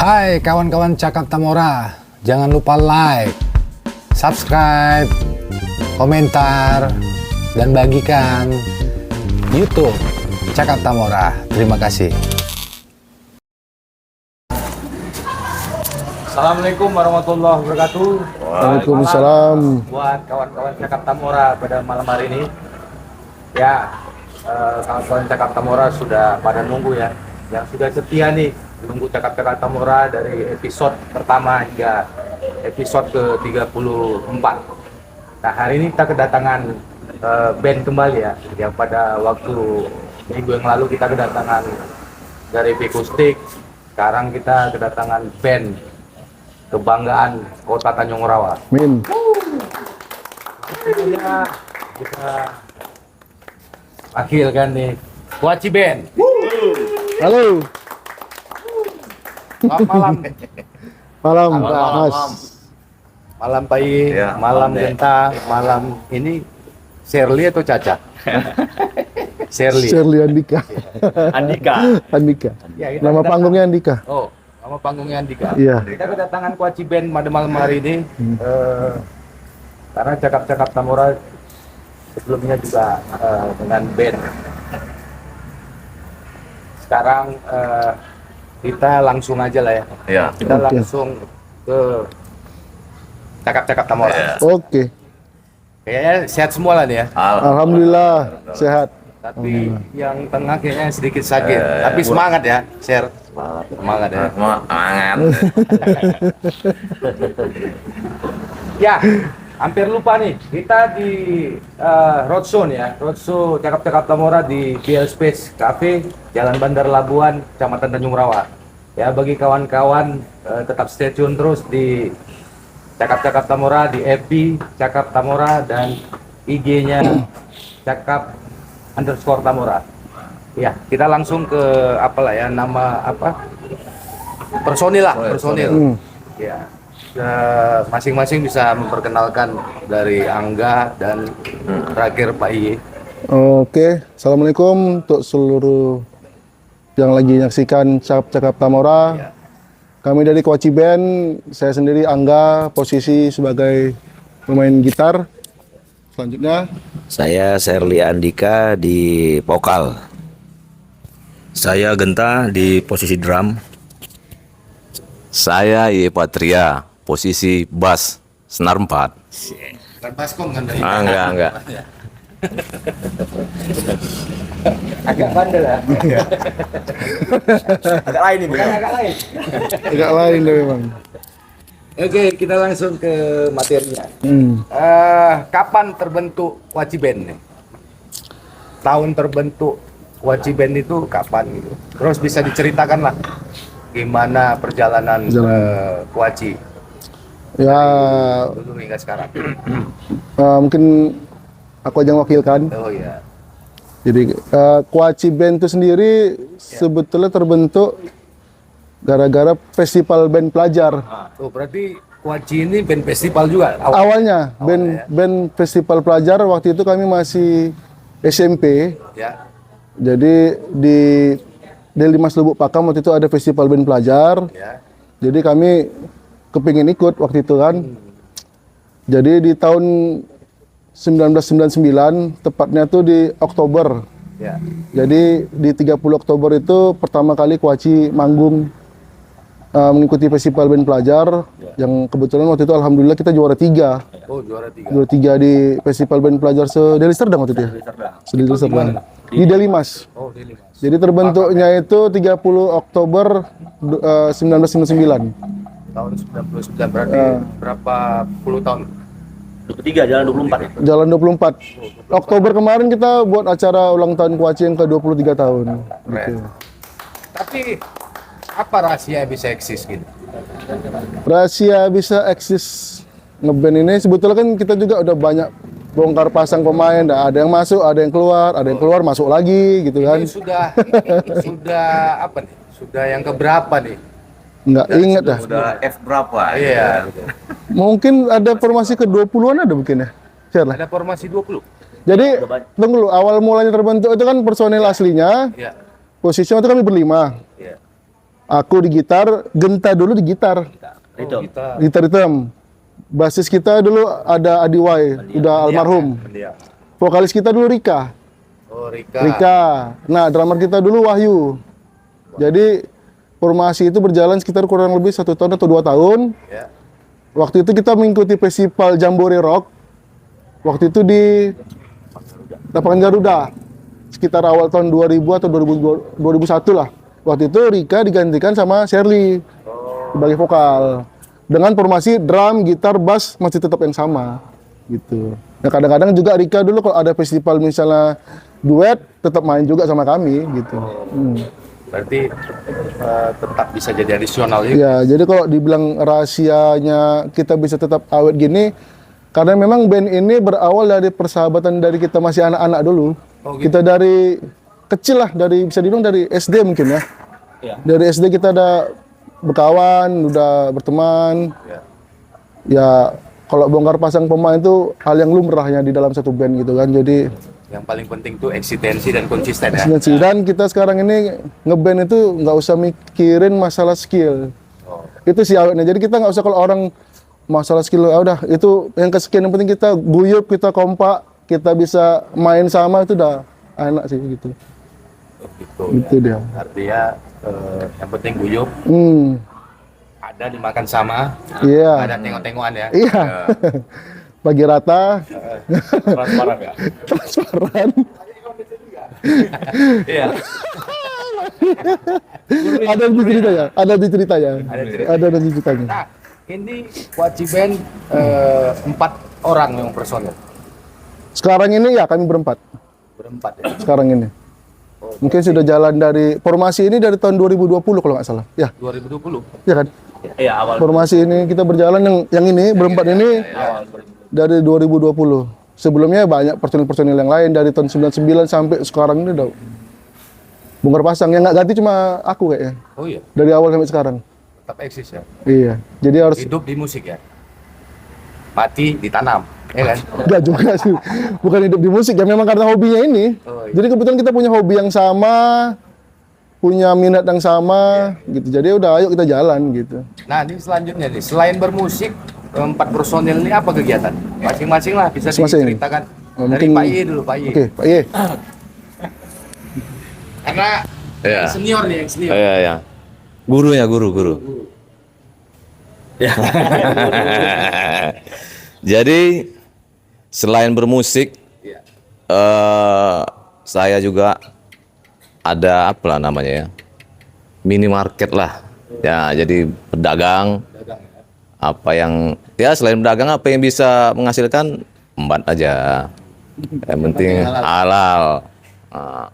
Hai kawan-kawan Cakap Tamora, jangan lupa like, subscribe, komentar, dan bagikan YouTube Cakap Tamora. Terima kasih. Assalamualaikum warahmatullahi wabarakatuh. Waalaikumsalam. Buat kawan-kawan Cakap Tamora pada malam hari ini, ya kawan-kawan Cakap Tamora sudah pada nunggu ya, yang sudah setia nih menunggu Cakap-Cakap Tamora dari episode pertama hingga episode ke-34. Nah, hari ini kita kedatangan band kembali ya, yang pada waktu minggu yang lalu kita kedatangan dari Vikustik. Sekarang kita kedatangan band kebanggaan Kota Tanjung Rawa. Amin. Kita wakilkan nih Kuaci Band. Halo. Selamat malam. Malam, Malam. Mas. Malam Pai, Ya, malam malam, Dek. Genta, malam ini Shirley atau Caca? Shirley. Shirley Andika. Andika. Andika. Ya, kita Nama kedatangan- panggungnya Andika. Oh, nama panggungnya Andika. Iya. Kita kedatangan Kuaci Band pada malam hari ini karena Cakap-Cakap Tamora sebelumnya juga dengan band. Sekarang kita langsung aja lah ya. Ya. Kita Oke. langsung ke Cakap-Cakap Tamora. Ya. Oke. Kayaknya sehat semua lah nih ya. Alhamdulillah sehat. Tapi yang tengah kayaknya sedikit sakit. Tapi semangat ya, share. Semangat ya. Semangat. Ya, hampir lupa nih. Kita di roadshow nih ya. Roadshow Cakap-Cakap Tamora di BL Space Cafe, Jalan Bandar Labuan, Kecamatan Tanjung Rawa. Ya, bagi kawan-kawan tetap stay tune terus di Cakap-Cakap Tamora, di FB Cakap Tamora, dan IG-nya Cakap_Tamora. Ya, kita langsung ke apalah ya, nama apa? Personil lah, personil. Ya, masing-masing bisa memperkenalkan dari Angga dan terakhir Pak Iye. Oke. Assalamualaikum untuk seluruh yang lagi menyaksikan Cakap Tamora. Ya. Kami dari Kuaci Band. Saya sendiri Angga, posisi sebagai pemain gitar. Selanjutnya Saya Shirley Andika di vokal. Saya Genta di posisi drum. Saya Ye Patria, posisi bass, senar 4. Kan Baskom kan dari Enggak. agak bandel ya. Agak lain ini. Bukan agak lain. agak lain deh memang. Oke, kita langsung ke materinya. Kapan terbentuk Kuaci Band nih? Tahun terbentuk Kuaci Band itu kapan gitu? Terus bisa diceritakan lah gimana perjalanan Kuaci Ya, dulu hingga sekarang. mungkin aku aja yang wakilkan. Oh iya. Jadi Kuaci Band itu sendiri sebetulnya terbentuk gara-gara festival band pelajar. Oh, berarti Kuaci ini band festival juga Awalnya band festival pelajar, waktu itu kami masih SMP. ya. Jadi di Deli Mas Lubuk Pakam waktu itu ada festival band pelajar. Ya. Jadi kami kepingin ikut waktu itu kan. Jadi di tahun 1999, tepatnya tuh di Oktober. Ya. Jadi di 30 Oktober itu pertama kali Kuaci manggung mengikuti festival band pelajar, yang kebetulan waktu itu alhamdulillah kita juara 3. Oh, juara 3. Juara 3 di festival band pelajar se-Deli Serdang waktu itu ya? Se-Deli Serdang. Di Deli Mas. Oh, ini Mas. Jadi terbentuknya itu 30 Oktober 1999. Tahun 99 berarti berapa puluh tahun? 23 jalan 24 ya. Jalan 24. Oktober kemarin kita buat acara ulang tahun Kuaci yang ke-23 tahun. Keren. Tapi apa rahasia bisa eksis gitu? Rahasia bisa eksis ngeband ini sebetulnya kan kita juga udah banyak bongkar pasang pemain, ada yang masuk, ada yang keluar, masuk lagi gitu kan. Ini sudah apa nih? Sudah yang keberapa nih? Nggak inget dah. Udah F berapa? Iya. Mungkin ada formasi ke-20-an ada mungkin ya. Share lah. Ada formasi 20. Jadi tunggu dulu, awal mulanya terbentuk itu kan personil aslinya. Iya. Posisinya itu kami berlima. Iya. Aku di gitar, Genta dulu di gitar. Itu. Gitar hitam. Basis kita dulu ada Adiwai, udah almarhum. Vokalis kita dulu Rika. Oh, Rika. Nah, drummer kita dulu Wahyu. Jadi formasi itu berjalan sekitar kurang lebih 1 tahun atau 2 tahun. Ya. Waktu itu kita mengikuti festival Jambore Rock. Waktu itu di Lapangan Garuda. Sekitar awal tahun 2000 atau 2001 lah. Waktu itu Rika digantikan sama Shirley sebagai vokal. Dengan formasi drum, gitar, bass masih tetap yang sama gitu. Nah, kadang-kadang juga Rika dulu kalau ada festival misalnya duet tetap main juga sama kami gitu. Berarti tetap bisa jadi additional ya? Ya, jadi kalau dibilang rahasianya kita bisa tetap awet gini, karena memang band ini berawal dari persahabatan dari kita masih anak-anak dulu. Oh, gitu. Kita dari kecil lah, dari bisa dibilang dari SD mungkin ya. Dari SD kita ada berkawan, udah berteman. Ya, kalau bongkar pasang pemain itu hal yang lumrahnya di dalam satu band gitu kan. Jadi Yang paling penting tuh eksistensi dan konsisten ya? dan kita sekarang ini ngeband itu nggak usah mikirin masalah skill. Itu sih awetnya. Jadi kita nggak usah kalau orang masalah skill, ya udah itu yang kesekian, yang penting kita guyup, kita kompak, kita bisa main sama, itu udah enak sih gitu. Gitu, Gitu dia. Artinya yang penting guyup, ada dimakan sama, Iya. ada tengok-tengokan ya? Iya. Bagi rata, Transparan ya? transparan. Iya. Ada di ceritanya, ada di ceritanya. Ada di ceritanya. Nah, ini Waci Band 4 orang yang personil. Sekarang ini ya kami berempat. Berempat ya? Sekarang ini. Mungkin sudah jalan dari formasi ini dari tahun 2020 kalau nggak salah. Ya, 2020? ya kan? Iya, awal. Formasi ini kita berjalan yang ini berempat ini dari 2020. Sebelumnya banyak personil-personil yang lain dari tahun 99 sampai sekarang ini udah bongkar pasang. Yang nggak ganti cuma aku kayaknya. Oh iya, Dari awal sampai sekarang. tetap eksis ya? Iya. Jadi harus Hidup di musik ya? Mati ditanam, ya kan? enggak juga sih. Bukan hidup di musik ya, memang karena hobinya ini. Oh, iya. Jadi kebetulan kita punya hobi yang sama, punya minat yang sama gitu. Jadi udah ayo kita jalan gitu. Nah, ini selanjutnya nih, selain bermusik, 4 personil ini apa kegiatan? Masing-masing lah, bisa Masing-masing. diceritakan. Oh, Dari mungkin- Pak Iye dulu, Pak Iye. Oke, Pak Ye. Karena Iya. yang senior nih, yang senior. Iya, iya. Gurunya, guru. Ya. Jadi selain bermusik, Iya. saya juga ada apa lah namanya ya, minimarket lah. Ya, jadi pedagang. Dagang ya. Apa yang ya selain pedagang apa yang bisa menghasilkan embat aja. Yang penting halal. Nah,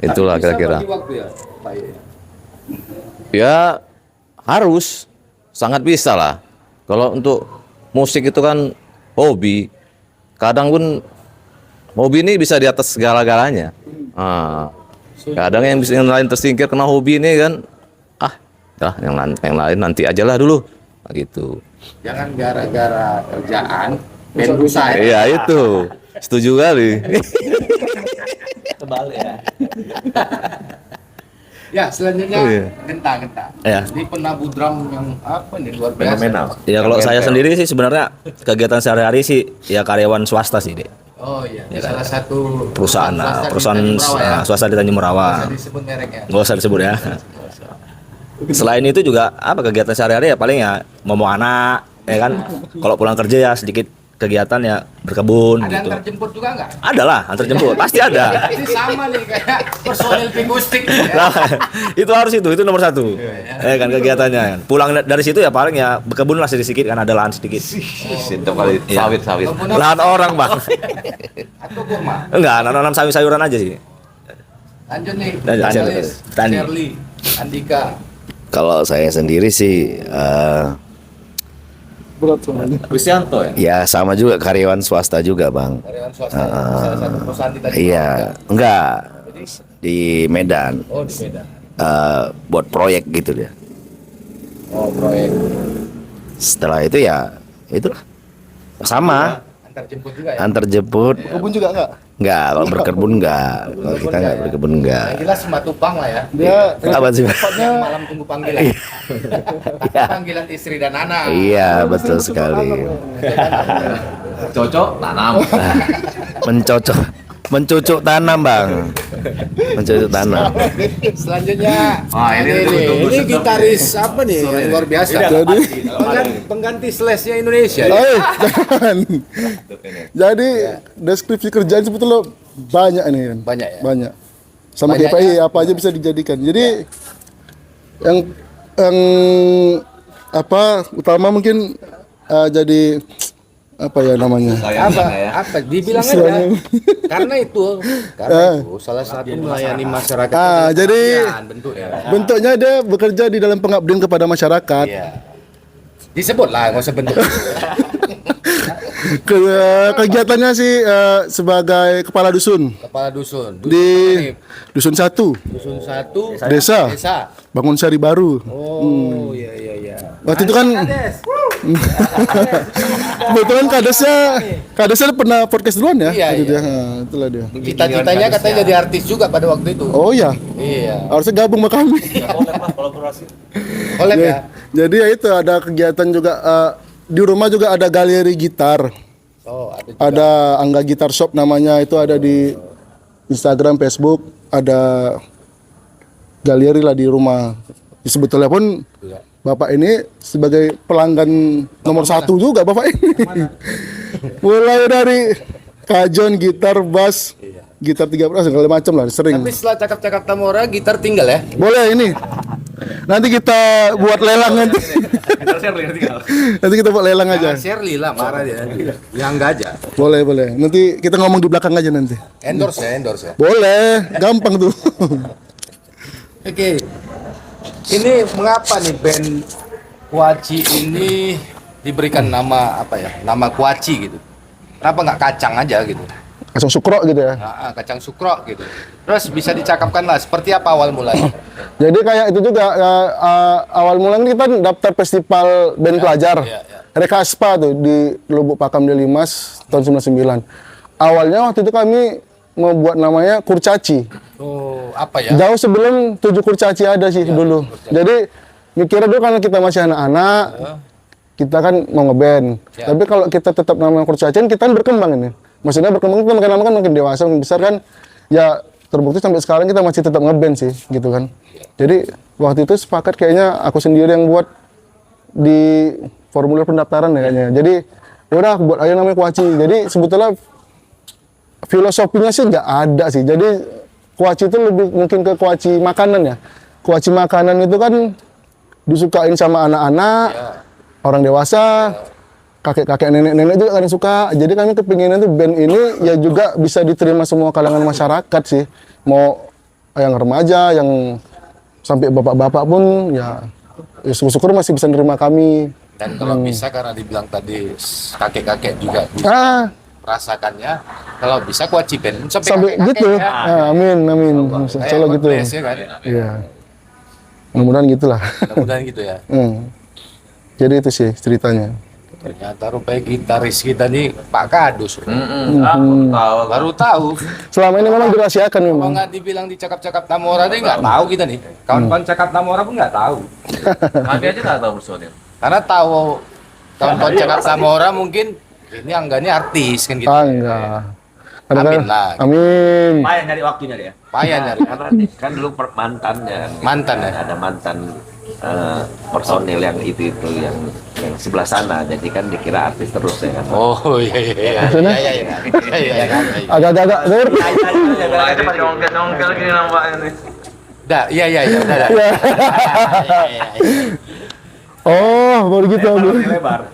itulah Tapi bisa kira-kira. bagi waktu ya, Pak Iye? Ya harus, sangat bisa lah. Kalau untuk musik itu kan hobi. Kadang pun hobi ini bisa di atas segala-galanya. Kadang yang lain tersingkir kena hobi ini kan, yang lain nanti aja lah dulu. Nah, gitu. Jangan gara-gara kerjaan, band rusak ya. Iya itu, setuju kali. Kebalik ya. Ya, selanjutnya Iya. Genta. Iya. Ini penabuh drum yang apa nih, luar biasa. Fenomenal. Ya kalau saya sendiri sih sebenarnya kegiatan sehari-hari sih ya karyawan swasta sih, Dek. Oh iya, salah satu Perusahaan swasta di Tanjung Rawa ya. swasta di Tanjung Merawa. Nggak usah disebut mereknya. Nggak usah disebut ya. Selain itu juga apa kegiatan sehari-hari ya paling ya mau anak ya kan. Kalau pulang kerja ya sedikit kegiatan ya berkebun Ada yang gitu. terjemput juga nggak? Ada lah antar jemput, pasti ada. Ini sama nih kayak personil Pingustik. Nah, itu nomor 1. Kan kegiatannya. Pulang dari situ ya paling ya berkebun lah sedikit kan ada lahan sedikit. Itu kali sawit. Lahan orang, Bang. Atau kurma. Enggak, nanam sayur-sayuran aja sih. Lanjut nih. Lanjut. Analis, Tani. Shirley, Andika. Kalau saya sendiri sih Berat soalnya. Kristianto ya? ya sama juga karyawan swasta juga, Bang. Karyawan swasta ya. Salah satu perusahaan di Tanjung Rawa. Iya, enggak di Medan. Oh di Medan. Buat proyek gitu dia. Oh proyek. Setelah itu ya itulah sama. Antar Antar jemput juga ya. Antar jemput Kebun juga enggak? enggak, kalau berkebun enggak. Kalau kita enggak berkebun enggak. Yang jelas Simatupang lah ya. Dia Apa sih? Yang malam tunggu panggilan. Panggilan istri dan anak. Iya, betul sekali. Cocok tanam. Mencucuk tanam, Bang. Mencucuk tanam. Selanjutnya, Wah, ini gitaris apa nih? Yang luar biasa. jadi Pengganti Slash-nya Indonesia. jangan. Jadi deskripsi kerjaan sebetulnya banyak nih kan. Banyak ya? Banyak. Sama Banyaknya? KPI apa aja bisa dijadikan. Jadi yang apa utama mungkin jadi apa ya namanya? Apa? Dibilang aja. Istilahnya. Karena itu salah satu melayani masyarakat. Jadi bentuknya. bentuknya dia bekerja di dalam pengabdian kepada masyarakat. Iya. Disebut lah, nggak usah bentuk. Kegiatannya sih sebagai kepala dusun Kepala dusun. di dusun 1 Dusun 1 desa desa. Bangun Sari Baru. Oh, iya. Waktu itu kan kebetulan kadesnya pernah podcast duluan ya. Iya, Waktu itu iya. ya. Nah, itulah dia. Cita-citanya katanya jadi artis juga pada waktu itu. Oh ya, Iya. harusnya gabung sama kami. Collab ya. Jadi ya itu ada kegiatan juga di rumah juga ada galeri gitar. Oh, ada juga. Ada Angga Gitar Shop namanya, itu ada di Instagram, Facebook, ada galeri lah di rumah. Sebetulnya pun Bapak ini sebagai pelanggan nomor 1 juga Bapak ini. Mulai dari kajon, gitar, bass, gitar 13 segala macam lah, sering. Tapi setelah cakap-cakap Tamora, gitar tinggal ya. Boleh ini. Nanti kita buat lelang nanti. Nanti kita buat lelang aja. Shirley lah marah dia. Yang enggak aja. Boleh, boleh. Nanti kita ngomong di belakang aja nanti. Endorse ya. Boleh, gampang tuh. Oke. Ini mengapa nih band Kuaci ini diberikan nama apa ya? Nama Kuaci gitu. Kenapa nggak kacang aja gitu? Kacang sukro gitu ya. Kacang sukro gitu. Terus bisa dicakapkan lah seperti apa awal mulanya? Jadi kayak itu juga awal mulanya kita daftar festival band pelajar. ya. Rekaspa tuh di Lubuk Pakam Delimas tahun 99. Awalnya waktu itu kami membuat namanya Kurcaci. Oh, apa ya? Jauh sebelum 7 Kurcaci ada sih dulu. Jadi mikirnya dulu karena kita masih anak-anak, kita kan mau ngeband. Tapi kalau kita tetap namanya Kurcaci, kita kan berkembang ini. Maksudnya berkembang itu makin lama kan makin dewasa, makin besar kan. Ya terbukti sampai sekarang kita masih tetap ngeband sih, gitu kan. Jadi waktu itu sepakat kayaknya aku sendiri yang buat di formulir pendaftaran ya kayaknya. Jadi yaudah buat aja namanya Kuaci. Jadi sebetulnya filosofinya sih nggak ada sih. Jadi Kuaci itu lebih mungkin ke kuaci makanan ya. Kuaci makanan itu kan disukain sama anak-anak, orang dewasa, kakek-kakek, nenek-nenek juga kadang suka. Jadi kami kepinginnya tuh band ini ya juga bisa diterima semua kalangan masyarakat sih. Mau yang remaja, yang sampai bapak-bapak pun ya syukur-syukur masih bisa nerima kami. Dan kalau bisa karena dibilang tadi kakek-kakek juga merasakannya, kalau bisa Kuaci band sampai gitu. Amin. Insyaallah gitu. Ya kan? Iya. Mudah-mudahan gitulah. Mudah-mudahan gitu ya. Jadi itu sih ceritanya. Ternyata rupanya gitaris kita nih Pak Kadus. Baru tahu. Selama ini memang dirahasiakan Kalau memang. nggak dibilang di cakap-cakap Tamora dia nggak tahu kita nih. Kawan-kawan cakap Tamora pun nggak tahu. Kami aja nggak tahu personil. Karena tahu kawan-kawan cakap Tamora mungkin ini Angga ini artis kan gitu. Enggak. Amin lah. Amin. Payah nyari waktunya dia. Payah nyari. Kan dulu mantannya. Mantan ya. Ada mantan personil yang itu yang sebelah sana. Jadi kan dikira artis terus ya kan. Oh iya. Maksudnya? Iya kan. Agak-agak ngerti. Nongkel gini nampaknya nih. Dah, iya. Udah. Oh, baru gitu. Lebar.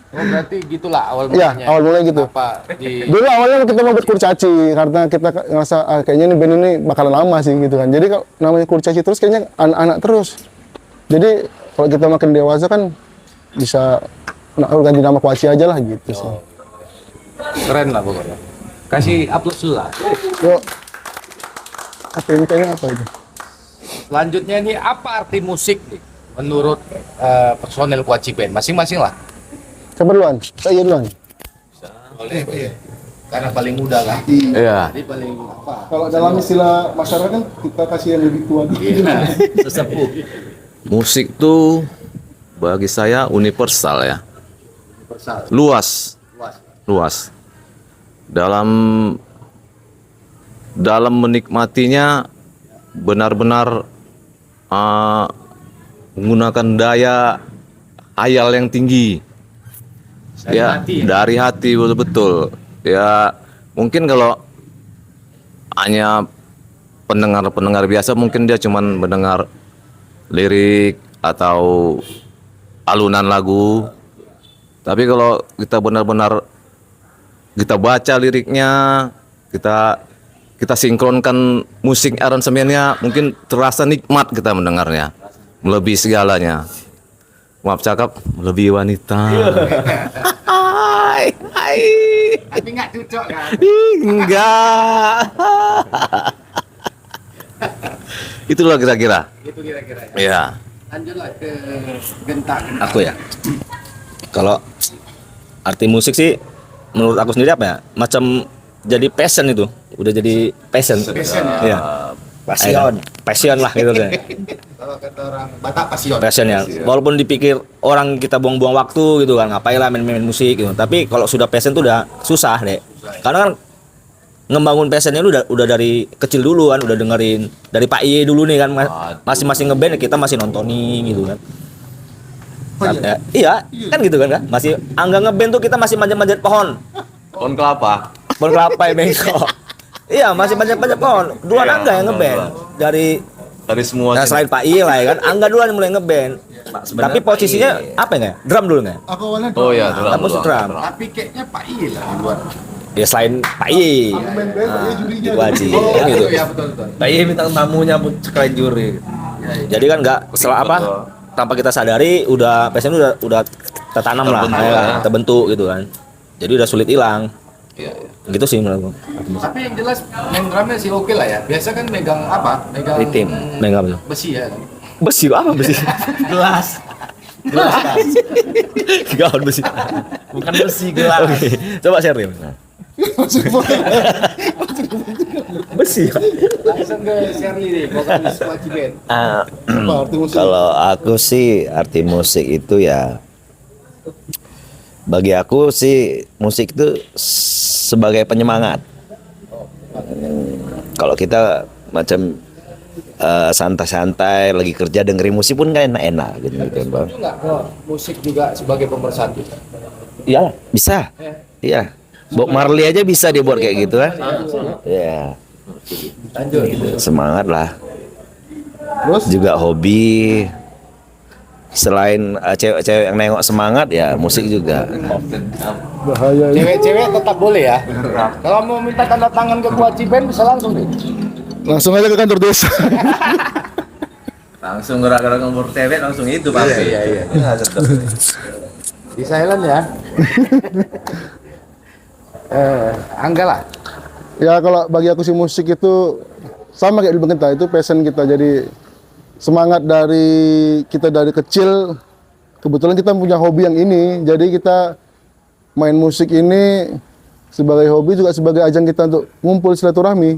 Oh berarti gitulah awal Iya, mulanya. awal mulanya gitu. Apa di Dulu awalnya kita mau buat Kurcaci karena kita ngerasa kayaknya ini band ini bakalan lama sih gitu kan. Jadi kalau namanya Kurcaci terus kayaknya anak-anak terus. Jadi kalau kita makin dewasa kan bisa ganti nama Kuaci aja lah gitu sih. keren lah pokoknya. Kasih upload dulu lah. Yuk. Apa ini kayaknya apa itu? Selanjutnya ini apa arti musik nih menurut personel Kuaci Band masing-masing lah. Siapa duluan? Saya duluan. Boleh, ya. Karena paling muda kan. Iya. Jadi paling apa? Kalau dalam istilah masyarakat kan kita kasih yang lebih tua dikit. Sesepuh. Musik tuh bagi saya universal ya. Universal. Luas. Luas. Dalam menikmatinya benar-benar menggunakan daya hayal yang tinggi. Dari Ya, hati, ya? dari hati betul-betul. Ya, mungkin kalau hanya pendengar biasa mungkin dia cuman mendengar lirik atau alunan lagu. Tapi kalau kita benar-benar kita baca liriknya, kita sinkronkan musik aransemennya, mungkin terasa nikmat kita mendengarnya. Melebihi segalanya. Maaf cakap, melebihi wanita. Hai, hai. Tapi nggak cocok kan? Enggak. Itulah kira-kira. Itu kira-kira. Ya. Lanjutlah ke gentak. Aku ya. Kalau arti musik sih menurut aku sendiri apa ya? Macam jadi passion itu. Udah jadi passion. Passion ya? Iya. Passion lah gitu deh. Kalau kata orang Batak pasion. Passion ya. Walaupun dipikir orang kita buang-buang waktu gitu kan, ngapain lah main-main musik gitu. Tapi kalau sudah passion tuh udah susah deh. Karena kan ngembangun passionnya lu udah dari kecil dulu kan, udah dengerin dari Pak Iye dulu nih kan, masing-masing ngeband kita masih nontonin gitu kan. Iya, kan gitu kan, masih angga ngeband tuh kita masih manjat-manjat pohon. Pohon kelapa. Pohon kelapa ya bengkok. Iya, masih manjat-manjat pohon. Duluan Iya, Angga yang ngeband dari semua. nah, selain Pak Iye lah ya kan, Angga duluan yang mulai ngeband. Tapi posisinya apa ya? Drum dulu nggak? Aku awalnya Oh iya, drum. Aku drum. Tapi kayaknya Pak Iye lah duluan. Ya selain Pak Iye. main band, dia jurinya. Itu aja. Oh, Kan gitu. ya betul. Pak Iye minta tamunya buat sekalian juri. Jadi kan nggak setelah apa? Tanpa kita sadari udah passion udah tertanam lah, Terbentuk ya, ya. terbentuk gitu kan. Jadi udah sulit hilang. Iya. Gitu sih menurut aku. Tapi yang jelas main drumnya sih oke lah ya. Biasa kan megang apa? Megang Ritim. Megang apa tuh? besi ya. Besi apa besi? Gelas. Gelas tas. Gaun besi. Bukan besi, gelas. Oke, coba share Rim. Besi. Langsung ke Shirley nih, vokalis Waci Band. Apa arti musik? Kalau aku sih arti musik itu ya, bagi aku sih musik itu sebagai penyemangat. Kalau kita macam santai-santai lagi kerja dengerin musik pun kan enak-enak gitu, Bang. Itu nggak kok musik juga sebagai pemersatu. Iyalah. Bisa. Iya. Bob Marley aja bisa dibuat kayak gitu kan. Ya. Lanjut. Semangat lah. Terus Juga hobi. Selain cewek-cewek yang nengok semangat ya musik juga. bahaya ini. Cewek-cewek tetap boleh ya. Kalau mau minta tanda tangan ke Waci Band bisa langsung nih. Langsung aja ke kantor desa. Langsung gara-gara ngomong cewek langsung itu, Pak. Iya. Di silent ya. Angga lah. Ya kalau bagi aku sih musik itu sama kayak di Bengkenta, itu passion kita. Jadi semangat dari kita dari kecil. Kebetulan kita punya hobi yang ini, jadi kita main musik ini sebagai hobi juga sebagai ajang kita untuk ngumpul silaturahmi.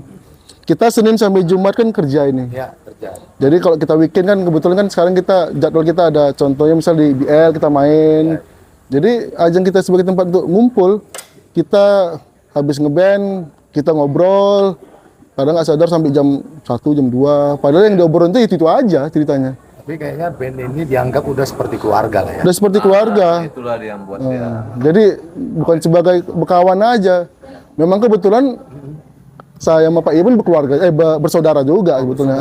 Kita Senin sampai Jumat kan kerja ini. Ya, kerja. Jadi kalau kita weekend kan kebetulan kan sekarang kita jadwal kita ada, contohnya misal di BL kita main. Jadi ajang kita sebagai tempat untuk ngumpul. Kita habis ngeband, kita ngobrol. Kadang nggak sadar sampai jam 1, jam 2. Padahal yang diobrolin itu aja ceritanya. Tapi kayaknya band ini dianggap udah seperti keluarga lah ya. Udah seperti keluarga. Itulah dia yang buat dia. Jadi bukan sebagai berkawan aja. Memang kebetulan saya sama Pak Ibu berkeluarga, bersaudara juga sebetulnya.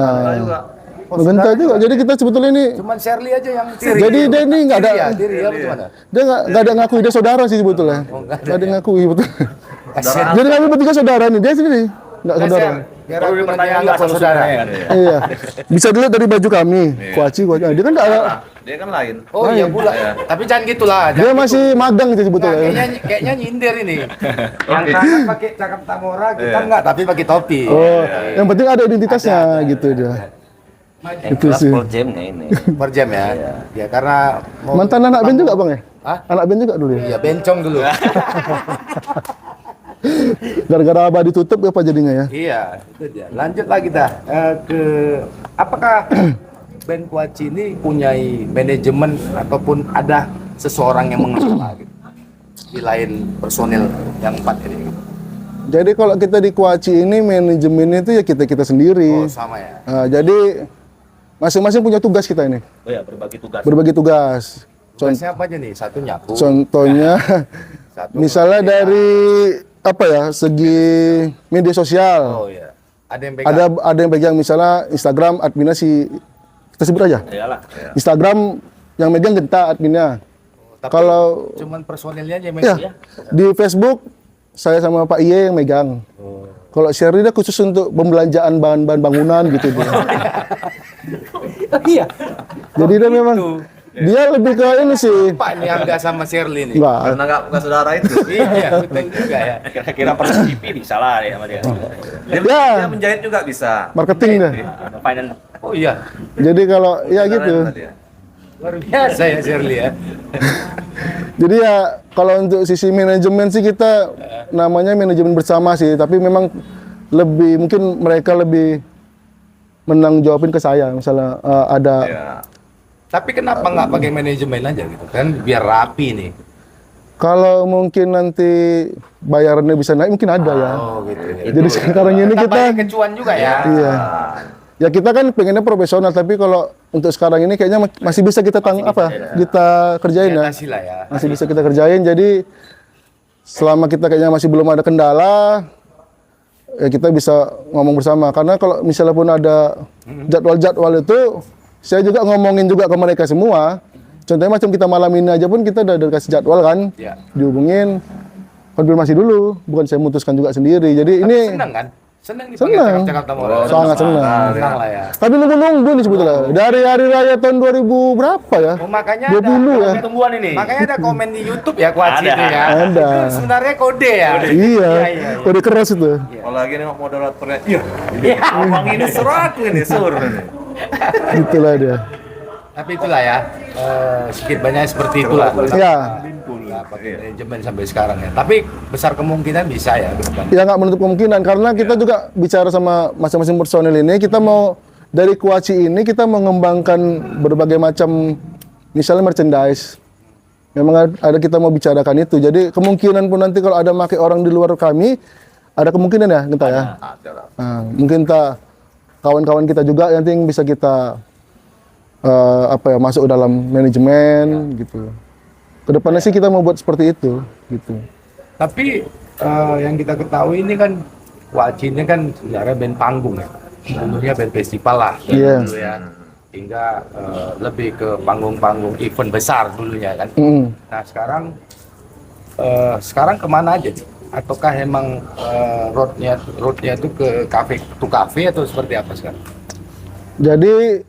Bentar juga. Jadi kita sebetulnya ini, Cuman Shirley aja yang tiri. jadi dia ini nggak ada, Tiri ya gimana? dia nggak ada ngakui dia saudara sih sebetulnya. Nggak ada ngakui betul. Kasian. Jadi kami bertiga saudara nih, dia sendiri nggak saudara. Biar aku nanti anggap saudara. Iya, bisa dilihat dari baju kami, kuaci. Dia kan nggak ada, Dia kan lain. Oh iya pula. Tapi jangan gitulah. dia masih magang sih Nah, sebetulnya. kayaknya nyindir ini. Yang kanan pakai cakap Tamora, kita enggak, tapi pakai topi. Oh, yang penting ada identitasnya gitu dia. Itu sih. Full jam nih ini. Per jam ya. Ya karena mau Mantan anak band juga bang ya? Hah? Anak band juga dulu ya? Iya, bencong dulu. Gara-gara Abah ditutup apa jadinya ya? Iya, itu dia. Lanjut lagi dah ke apakah band Kuaci ini punyai manajemen ataupun ada seseorang yang mengelola gitu di lain personil yang 4 ini gitu. Jadi kalau kita di Kuaci ini manajemennya itu ya kita sendiri. Oh, sama ya. Nah, jadi masing-masing punya tugas kita ini. Oh ya, berbagi tugas. Berbagi tugas. Tugasnya apa aja nih? Satu nyapu. Contohnya Satu misalnya media. dari apa ya, segi media sosial. Oh iya. Ada yang pegang. Ada yang pegang misalnya Instagram adminnya si kita sebut aja. Iyalah. Instagram yang megang Genta adminnya. Tapi Kalau cuman personilnya aja yang ya megang. di Facebook saya sama Pak Iye yang megang. Kalau Sherry dia khusus untuk pembelanjaan bahan-bahan bangunan gitu dia. Iya. Jadi dia memang dia lebih ke ini sih. Pak ini Angga sama Shirley nih. Enggak. Karena nggak bukan saudara itu. Iya, betul juga ya. Kira-kira per TV bisa lah ya sama dia. Dia menjahit juga bisa. Marketing dia. Finance. Oh iya. Jadi kalau ya gitu. Luar biasa ya Shirley ya. Jadi ya kalau untuk sisi manajemen sih kita namanya manajemen bersama sih, tapi memang lebih mungkin mereka lebih menang jawabin ke saya misalnya ada Ya. Tapi kenapa nggak pakai manajemen aja gitu kan biar rapi nih. kalau mungkin nanti bayarannya bisa naik mungkin ada ya. Oh gitu ya. Jadi sekarang ini Tetap kita banyak kecuan juga ya. iya. Ya kita kan pengennya profesional, tapi kalau untuk sekarang ini kayaknya masih bisa kita kita kerjain ya. Batasi lah ya. Masih bisa kita kerjain. Jadi selama kita kayaknya masih belum ada kendala, ya kita bisa ngomong bersama. Karena kalau misalnya pun ada jadwal-jadwal itu, saya juga ngomongin juga ke mereka semua. Contohnya macam kita malam ini aja pun kita udah kasih jadwal kan, Ya. dihubungin, konfirmasi dulu, bukan saya memutuskan juga sendiri. Jadi Tapi ini senang kan? Senang dipanggil Senang. cakap-cakap Tamora. sangat senang. Senang lah ya. Tapi nunggu-nunggu nih sebetulnya. Dari hari raya tahun 2000 berapa ya? Oh, makanya 20 ya. Tungguan ini. Makanya ada komen di YouTube ya Kuaci Ada. itu ya. Ada. Itu sebenarnya kode ya. Iya, udah keras itu. Kalau lagi nengok moderatornya, iya, abang ini serak ini, sur. Itulah dia. Tapi itulah ya, sedikit banyak seperti itulah. Ya. Nggak pakai manajemen sampai sekarang ya. Tapi besar kemungkinan bisa ya ke depan. Ya nggak menutup kemungkinan karena kita juga bicara sama masing-masing personil ini, kita mau dari Kuaci ini kita mengembangkan berbagai macam misalnya merchandise. Memang ada kita mau bicarakan itu. Jadi kemungkinan pun nanti kalau ada pakai orang di luar kami, ada kemungkinan ya kita ya. Nah, mungkin kawan-kawan kita juga nanti yang bisa kita masuk dalam manajemen gitu. Kedepannya sih kita mau buat seperti itu gitu. Tapi yang kita ketahui ini kan Kuaci ini kan sebenarnya band panggung ya. Dulunya band festival lah Iya. dulu ya. Hingga lebih ke panggung-panggung event besar dulunya kan. Nah sekarang kemana aja nih? Ataukah emang roadnya itu ke kafe atau seperti apa sekarang? Jadi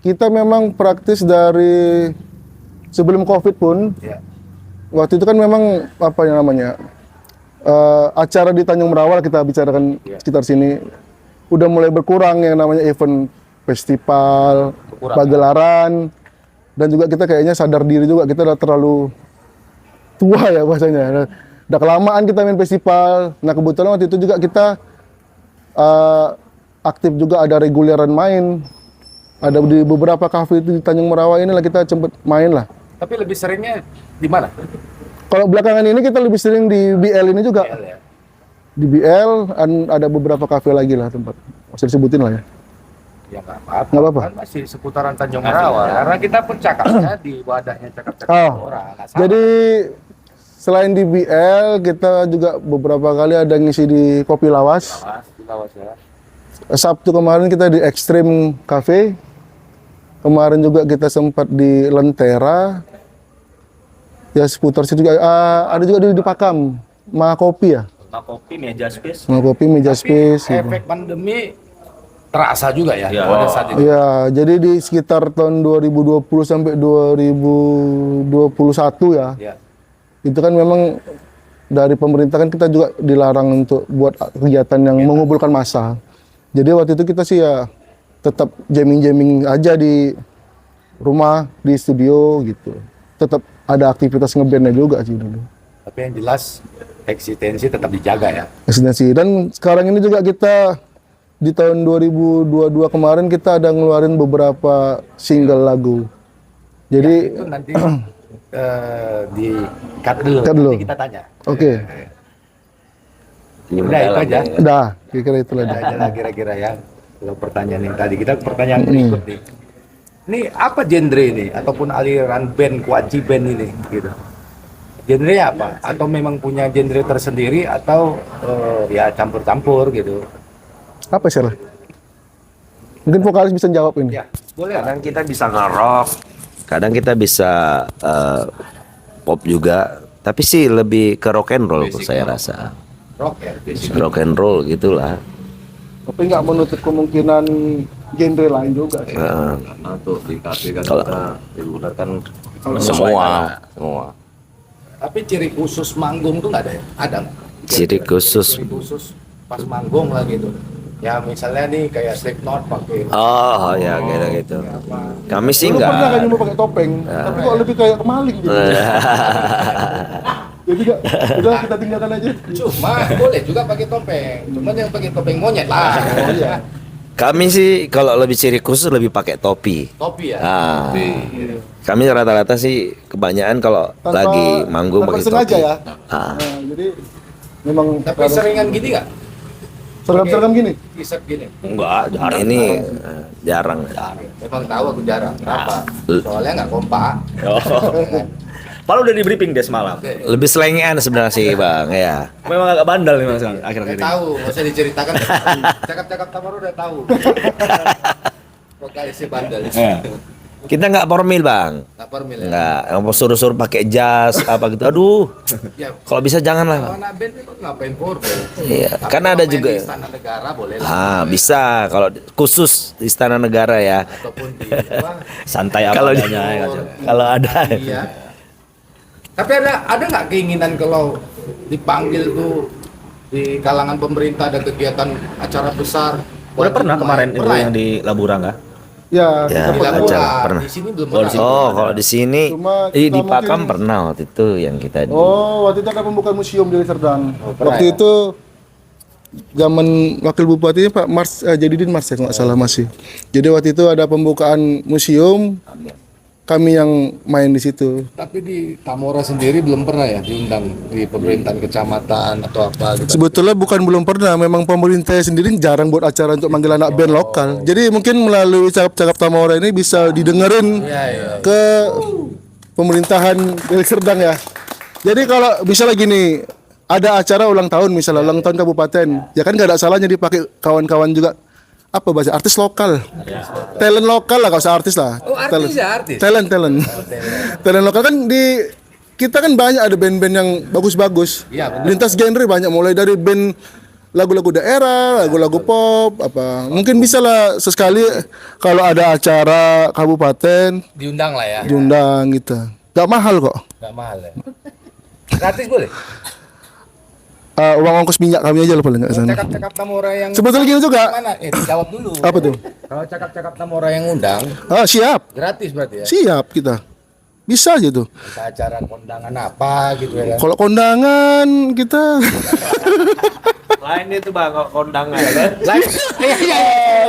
kita memang praktis dari sebelum COVID pun. Ya. Waktu itu kan memang apa yang namanya acara di Tanjung Merawal kita bicarakan sekitar sini udah mulai berkurang yang namanya event festival, pagelaran, dan juga kita kayaknya sadar diri juga kita udah terlalu tua ya bahasanya. Udah kelamaan kita main festival. Nah kebetulan waktu itu juga kita aktif juga ada reguleran main. Ada di beberapa kafe itu di Tanjung Merawai ini lah kita cepet main lah. Tapi lebih seringnya di mana? Kalau belakangan ini kita lebih sering di BL ini juga. BL ya. Di BL ada beberapa kafe lagi lah tempat. Masih disebutin lah ya. Ya nggak apa-apa. Nggak apa-apa. Kan masih seputaran Tanjung Merawal. Karena kita pun cakapnya di wadahnya cakap-cakap Oh, orang. Nggak salah. jadi selain di BL kita juga beberapa kali ada ngisi di Kopi Lawas. Lawas ya. Sabtu kemarin kita di Extreme Cafe. Kemarin juga kita sempat di Lentera. Ya seputar situ juga. Ada juga di Pakam, Makopi ya. Kopi, meja space. Makopi, Meja Space. gitu. Efek pandemi terasa juga ya Ya. pada saat itu. Iya, jadi di sekitar tahun 2020 sampai 2021 ya. Ya. Itu kan memang dari pemerintah kan kita juga dilarang untuk buat kegiatan yang mengumpulkan massa. Jadi waktu itu kita sih ya tetap jamming-jamming aja di rumah, di studio gitu. tetap ada aktivitas ngebandnya juga sih dulu. Tapi yang jelas eksistensi tetap dijaga ya. Eksistensi. Dan sekarang ini juga kita di tahun 2022 kemarin kita ada ngeluarin beberapa single lagu. Jadi Itu nanti di cut dulu. Cut dulu. Nanti kita tanya. oke, Udah itu aja. udah kira-kira itulah. Udah aja lah kira-kira ya. Kalau pertanyaan yang tadi kita pertanyaan berikut nih. Ini apa genre ini ataupun aliran band kuaci band ini gitu? Genre apa? Atau memang punya genre tersendiri atau ya campur-campur gitu? Apa sih? Mungkin vokalis bisa jawab ini. Ya, boleh lah. Kadang kita bisa nge-rock, kadang kita bisa pop juga, tapi sih lebih ke rock and roll saya rasa. Rock ya, basic. Rock and roll gitulah. Tapi nggak menutup kemungkinan genre lain juga. Karena untuk di kafe kan Kalau- kita digunakan Semua. semua. Tapi ciri khusus manggung tuh nggak ada ya? Ada nggak? Ciri khusus. Ciri khusus pas manggung lah gitu. Ya misalnya nih kayak Slipknot pakai Oh ya gitu. Kami sih Dulu pernah kan enggak. nyoba pakai topeng, tapi kok lebih kayak kemaling gitu. Jadi nggak, udah kita tinggalkan aja. Cuma boleh juga pakai topeng. Cuma yang pakai topeng monyet lah. Oh iya. Kami sih kalau lebih ciri khusus lebih pakai topi. Topi ya. Ah. Kami rata-rata sih kebanyakan kalau Tanpa- lagi manggung tanpa pakai sengaja topi. ya. Ah. Nah, jadi memang Tapi seringan gini nggak? seragam-seragam gini. T-shirt gini. Enggak, ini jarang. Memang tahu aku jarang. Kenapa? Soalnya nggak kompak. Padahal udah di briefing dia semalam. Lebih selengean sebenarnya sih bang ya. Memang agak bandel nih mas akhir-akhir Udah ini. tahu, nggak usah diceritakan. Cakap-cakap Tamaro udah tahu. Vokalisnya bandel. Kita nggak formal bang. Lapar mil ya. Nggak, yang suruh-suruh pakai jas apa gitu. Aduh, Ya, kalau bisa jangan lah. kalau anak band itu ngapain formal? Iya, Tapi kan kalau ada main juga. di Istana Negara boleh lah. Ah bisa kalau khusus di Istana Negara ya. Ataupun di apa? Santai apa Kalau di- adanya ya. Kalau ada. Iya. Tapi ada nggak keinginan kalau dipanggil tuh di kalangan pemerintah ada kegiatan acara besar? Udah pernah kemarin itu Pernah ya? yang di Laburanga. Ya, Ya, kita Di pernah. Labura. pernah. Di sini belum Oh, di pernah. sini. Oh, kalau di sini Cuma di kita Pakam mungkin- pernah waktu itu yang kita di. Oh, waktu itu ada pembukaan museum di Serdang. pernah Waktu ya? itu zaman wakil bupatinya Pak Jadidin Mars ya kalau nggak salah masih. Jadi waktu itu ada pembukaan museum, kami yang main di situ. Tapi di Tamora sendiri belum pernah ya diundang di pemerintahan kecamatan atau apa gitu. Sebetulnya bukan belum pernah, memang pemerintah sendiri jarang buat acara untuk manggil anak band lokal. Jadi mungkin melalui cakap-cakap Tamora ini bisa didengerin Iya, iya. ke pemerintahan dari Serdang ya. Jadi kalau misalnya gini, ada acara ulang tahun misalnya ulang tahun kabupaten, ya kan gak ada salahnya dipakai kawan-kawan juga apa bahasa artis lokal, talent lokal lah, gak usah artis lah. Oh, artis ya, artis. Talent, talent lokal kan di kita kan banyak ada band-band yang bagus-bagus. Iya, benar. Lintas genre banyak, mulai dari band lagu-lagu daerah, lagu-lagu pop, apa mungkin bisa lah sesekali kalau ada acara kabupaten Diundang lah ya. diundang gitu. Gak mahal kok. Gak mahal ya. Gratis boleh? Uang ongkos minyak kami aja lah paling nggak sana. Cakap-cakap Tamora yang Sebetulnya gini juga. mana? Dijawab dulu. Apa tuh? Kalau cakap-cakap Tamora yang undang, Siap, gratis berarti ya? siap kita. Bisa aja tuh. Bisa acara kondangan apa gitu ya kan? Kalau kondangan kita Lain itu bang, kok kondangan.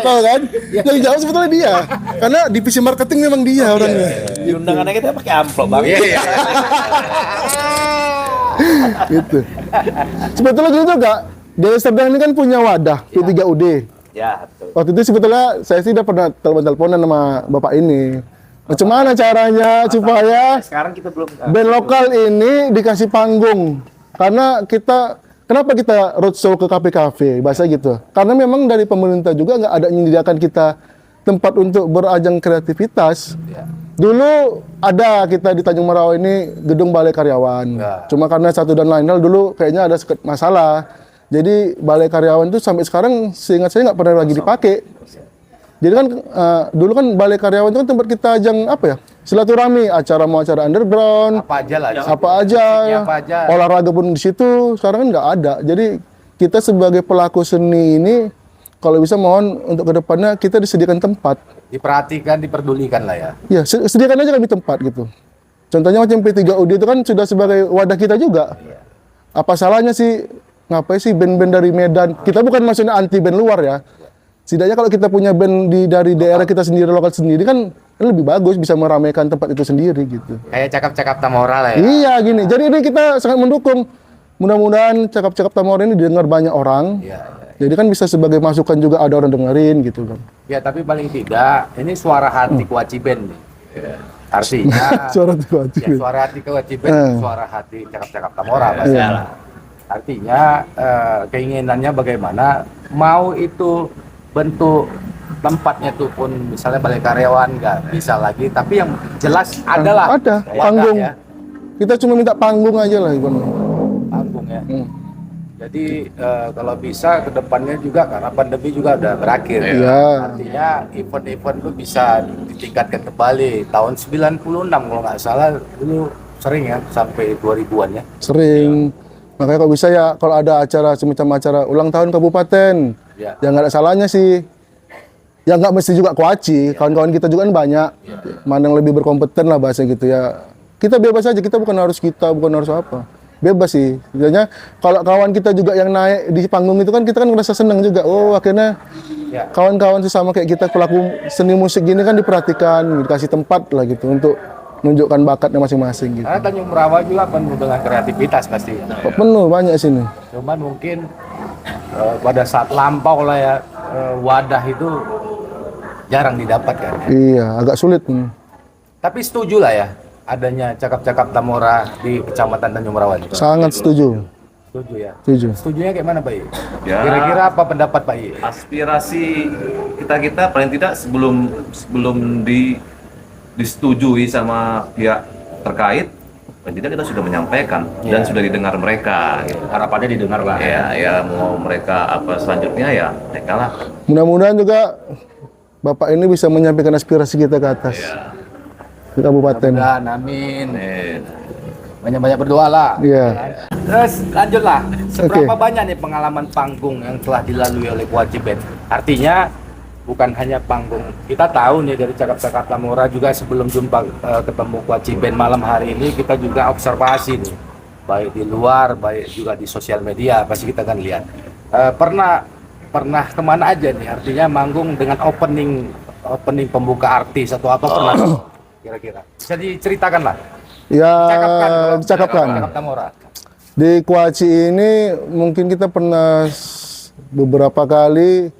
tahu kan? Yang jawab sebetulnya dia. Karena divisi marketing memang dia orangnya. Di undangannya kita pakai amplop bang. Iya. Gitu. Sebetulnya gitu juga. Dari Serdang ini kan punya wadah P3UD. Ya, betul. Waktu itu sebetulnya saya sih udah pernah telepon-teleponan sama bapak ini. Macam mana caranya supaya Sekarang kita belum. band lokal ini dikasih panggung? Karena kenapa kita roadshow ke kafe-kafe, bahasa gitu. Karena memang dari pemerintah juga nggak ada yang menyediakan kita tempat untuk berajang kreativitas. Dulu ada kita di Tanjung Merawa ini gedung balai karyawan. Cuma karena satu dan lain hal dulu kayaknya ada sedikit masalah. Jadi balai karyawan itu sampai sekarang seingat saya nggak pernah lagi dipakai. Jadi kan dulu kan balai karyawan itu kan tempat kita ajang apa ya? Silaturahmi, mau acara underground, Apa aja lah. apa aja, Apa aja. olahraga pun di situ. Sekarang kan nggak ada. Jadi kita sebagai pelaku seni ini kalau bisa mohon untuk kedepannya kita disediakan tempat. Diperhatikan, diperdulikan lah ya. Ya, sediakan aja kami tempat gitu. Contohnya macam P3UD itu kan sudah sebagai wadah kita juga. Apa salahnya sih ngapain sih band-band dari Medan? Kita bukan maksudnya anti band luar ya. Setidaknya kalau kita punya band dari daerah kita sendiri, lokal sendiri kan lebih bagus, bisa meramaikan tempat itu sendiri gitu. Kayak cakap-cakap Tamora lah ya. Iya gini, jadi ini kita sangat mendukung. Mudah-mudahan cakap-cakap Tamora ini didengar banyak orang. Jadi kan bisa sebagai masukan juga ada orang dengerin gitu kan. Ya, tapi paling tidak ini suara hati kewajiban nih. Artinya Suara hati kewajiban. Ya, suara hati kewajiban, suara hati cakap-cakap Tamora masalah. Artinya keinginannya bagaimana mau itu bentuk tempatnya tuh pun misalnya balai karyawan nggak bisa lagi, tapi yang jelas adalah Ada wadah panggung. ya. Kita cuma minta panggung aja lah Iwan. Panggung ya. Jadi kalau bisa kedepannya juga karena pandemi juga udah berakhir. Iya. Artinya event-event itu bisa ditingkatkan kembali. Tahun 96 kalau nggak salah dulu sering ya sampai 2000-an ya. Sering. Makanya kalau bisa ya kalau ada acara semacam acara ulang tahun kabupaten, Ya. ya nggak ada salahnya sih. Ya nggak mesti juga Kuaci, kawan-kawan kita juga kan banyak. Mana yang lebih berkompeten lah bahasa gitu ya. Kita bebas aja, kita bukan harus apa. Bebas sih. Sebenarnya kalau kawan kita juga yang naik di panggung itu kan kita kan ngerasa seneng juga. Oh akhirnya Ya. kawan-kawan sesama kayak kita pelaku seni musik gini kan diperhatikan, dikasih tempat lah gitu untuk menunjukkan bakatnya masing-masing gitu. Karena Tanjung Merawa juga penuh dengan kreativitas pasti. Penuh banyak sini. Cuman mungkin pada saat lampau lah ya wadah itu jarang didapatkan. Ya. Iya, agak sulit. Tapi setuju lah ya adanya cakap-cakap Tamora di Kecamatan Tanjung Merawa ini. Sangat setuju. Setuju ya. Setuju. Setujunya kayak mana Pak I? Ya. Kira-kira apa pendapat Pak I? Aspirasi kita paling tidak sebelum disetujui sama pihak terkait, paling tidak kita sudah menyampaikan dan sudah didengar mereka. Gitu. Harapannya didengar lah. Ya mau mereka apa selanjutnya ya mereka lah. Mudah-mudahan juga Bapak ini bisa menyampaikan aspirasi kita ke atas. Ke kabupaten. Dan amin. Banyak-banyak berdoa lah. Iya. Terus lanjutlah. Seberapa banyak nih pengalaman panggung yang telah dilalui oleh Kewajiban? Artinya bukan hanya panggung. Kita tahu nih dari cakap-cakap Tamora juga sebelum jumpa ketemu Kewajiban malam hari ini kita juga observasi nih. Baik di luar, baik juga di sosial media pasti kita akan lihat. Pernah kemana aja nih? Artinya manggung dengan opening pembuka artis atau apa pernah? Kira-kira bisa diceritakan lah. Ya, Cakap dicakapkan. Tamora. Di Kuaci ini mungkin kita pernah beberapa kali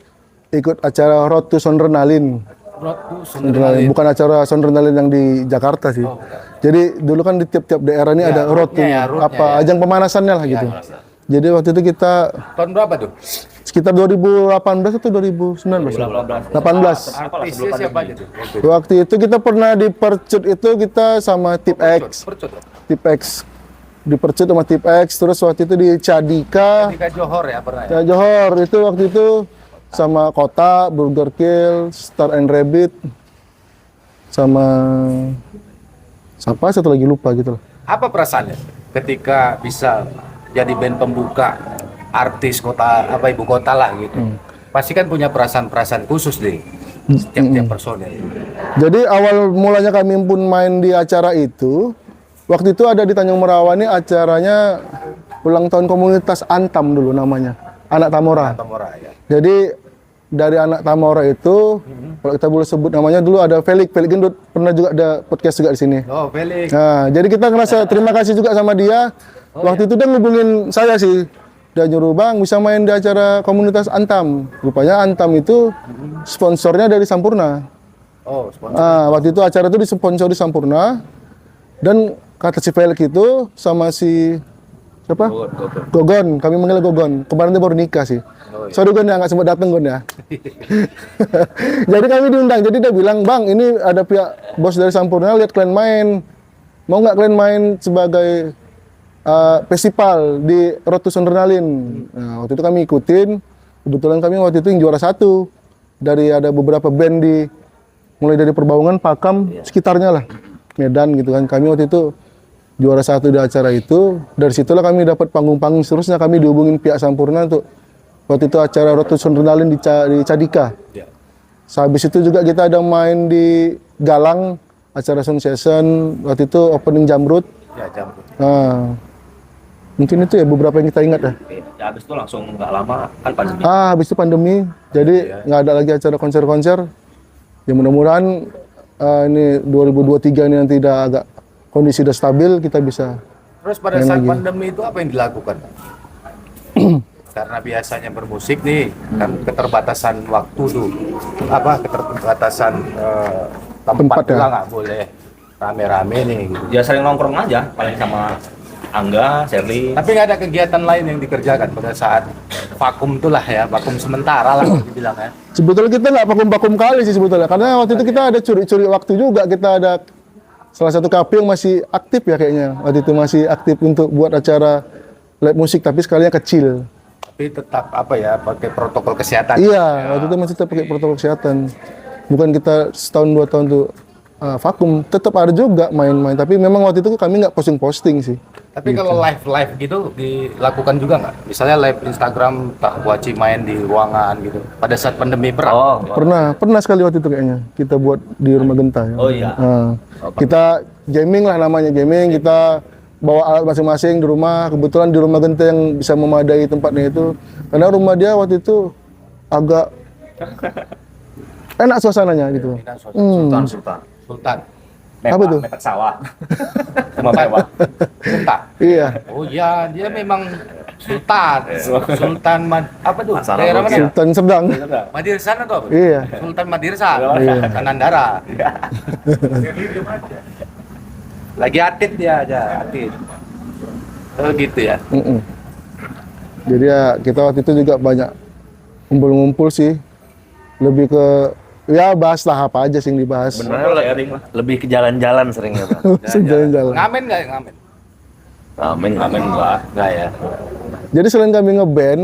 ikut acara Road to Sondrenalin. Road to Sondrenalin. Bukan acara Sondrenalin yang di Jakarta sih. Jadi dulu kan di tiap-tiap daerah ini ada road to ajang pemanasannya lah gitu. Jadi waktu itu kita Tahun berapa tuh? sekitar 2018 atau 2019? 18. Artisnya siapa aja tuh? Waktu itu kita pernah di Percut itu kita sama Tip X. Percut. Tip X. Di Percut sama Tip X. Terus waktu itu di Cadika. Ketika Johor ya pernah ya? Ya, Johor itu waktu itu sama Kota, Burger Kill, Star and Rabbit. Sama siapa satu lagi lupa gitu loh. Apa perasaannya ketika bisa jadi band pembuka artis kota ibu kota lah gitu? Pasti kan punya perasaan-perasaan khusus deh setiap personel. Jadi awal mulanya kami pun main di acara itu, waktu itu ada di Tanjung Merawa ini acaranya ulang tahun komunitas Antam dulu namanya, Anak Tamora. Tamora ya. Jadi dari Anak Tamora itu, kalau kita boleh sebut namanya dulu ada Felix Gendut, pernah juga ada podcast juga di sini. Oh, Felix. Nah, jadi kita ngerasa terima kasih juga sama dia. Waktu itu dia ngubungin saya sih, dia nyuruh Bang bisa main di acara komunitas Antam. Rupanya Antam itu sponsornya dari Sampurna. Oh, sponsor. Nah, waktu itu acara itu disponsori Sampurna dan kata si Felix itu sama si siapa? Gogon. Kami manggil Gogon. Kemarin dia baru nikah sih. Sorry Gon ya nggak sempat datang Gon ya. Jadi kami diundang. Jadi dia bilang Bang ini ada pihak bos dari Sampurna lihat kalian main. Mau nggak kalian main sebagai festival di Road to Sondrenalin. Nah, waktu itu kami ikutin. Kebetulan kami waktu itu yang juara 1 dari ada beberapa band mulai dari Perbaungan, Pakam, sekitarnya lah, Medan gitu kan. Kami waktu itu juara 1 di acara itu. Dari situlah kami dapat panggung-panggung seterusnya kami dihubungin pihak Sampurna untuk waktu itu acara Road to Sondrenalin di Cadika. Habis itu juga kita ada main di Galang acara sound session, waktu itu opening Jamrut. Ya, jam. Nah, mungkin itu ya beberapa yang kita ingat ya. Ya habis itu langsung nggak lama kan pandemi. Habis itu pandemi, jadi nggak ada lagi acara konser-konser. Ya mudah-mudahan ini 2023 ini nanti udah agak kondisi udah stabil, kita bisa. Terus pada Main saat lagi. pandemi itu apa yang dilakukan? Karena biasanya bermusik nih kan keterbatasan waktu tuh, keterbatasan tempat Tempat ya? juga nggak boleh rame-rame nih. Gitu. Ya sering nongkrong aja paling sama Angga, Sherly. Tapi nggak ada kegiatan lain yang dikerjakan pada saat vakum itulah ya, vakum sementara lah kalau dibilang ya. Sebetulnya kita nggak vakum-vakum kali sih sebetulnya, karena waktu itu kita ada curi-curi waktu juga. Kita ada salah satu kafe yang masih aktif ya kayaknya. Waktu itu masih aktif untuk buat acara live musik, tapi skalinya kecil. Tapi tetap apa ya, pakai protokol kesehatan. Iya, waktu itu masih tetap pakai protokol kesehatan. Bukan kita setahun 2 tahun tuh vakum, tetap ada juga main-main. Tapi memang waktu itu kami nggak posting-posting sih. Tapi kalau live gitu dilakukan juga nggak? Misalnya live Instagram, tak Waci main di ruangan gitu. Pada saat pandemi berat. Oh, Pernah sekali waktu itu kayaknya kita buat di Rumah Genta. Ya. Oh iya. Nah, kita jamming lah namanya jamming. Kita bawa alat masing-masing di rumah. Kebetulan di Rumah Genta yang bisa memadai tempatnya itu, karena rumah dia waktu itu agak enak suasananya gitu. Sultan. Sultan. Apa tuh? Mepet sawah. Rumah mewah. Sultan. Iya, Oh iya, dia memang Sultan. Sultan apa tuh? Daerah mana? Sultan Serdang. Madirsan atau apa? Iya. Sultan Madirsan. Iya. Anandara. Lagi atit dia aja, atit. Oh gitu ya. Mm-mm. Jadi ya kita waktu itu juga banyak ngumpul-ngumpul sih. Lebih ke ya bahas lah apa aja sih yang dibahas. Sharing lah. Lebih ke jalan-jalan seringnya bang. Jalan-jalan. Ngamen nggak ya, ngamen? Amin enggak. Nggak ya. Jadi selain kami ngeband,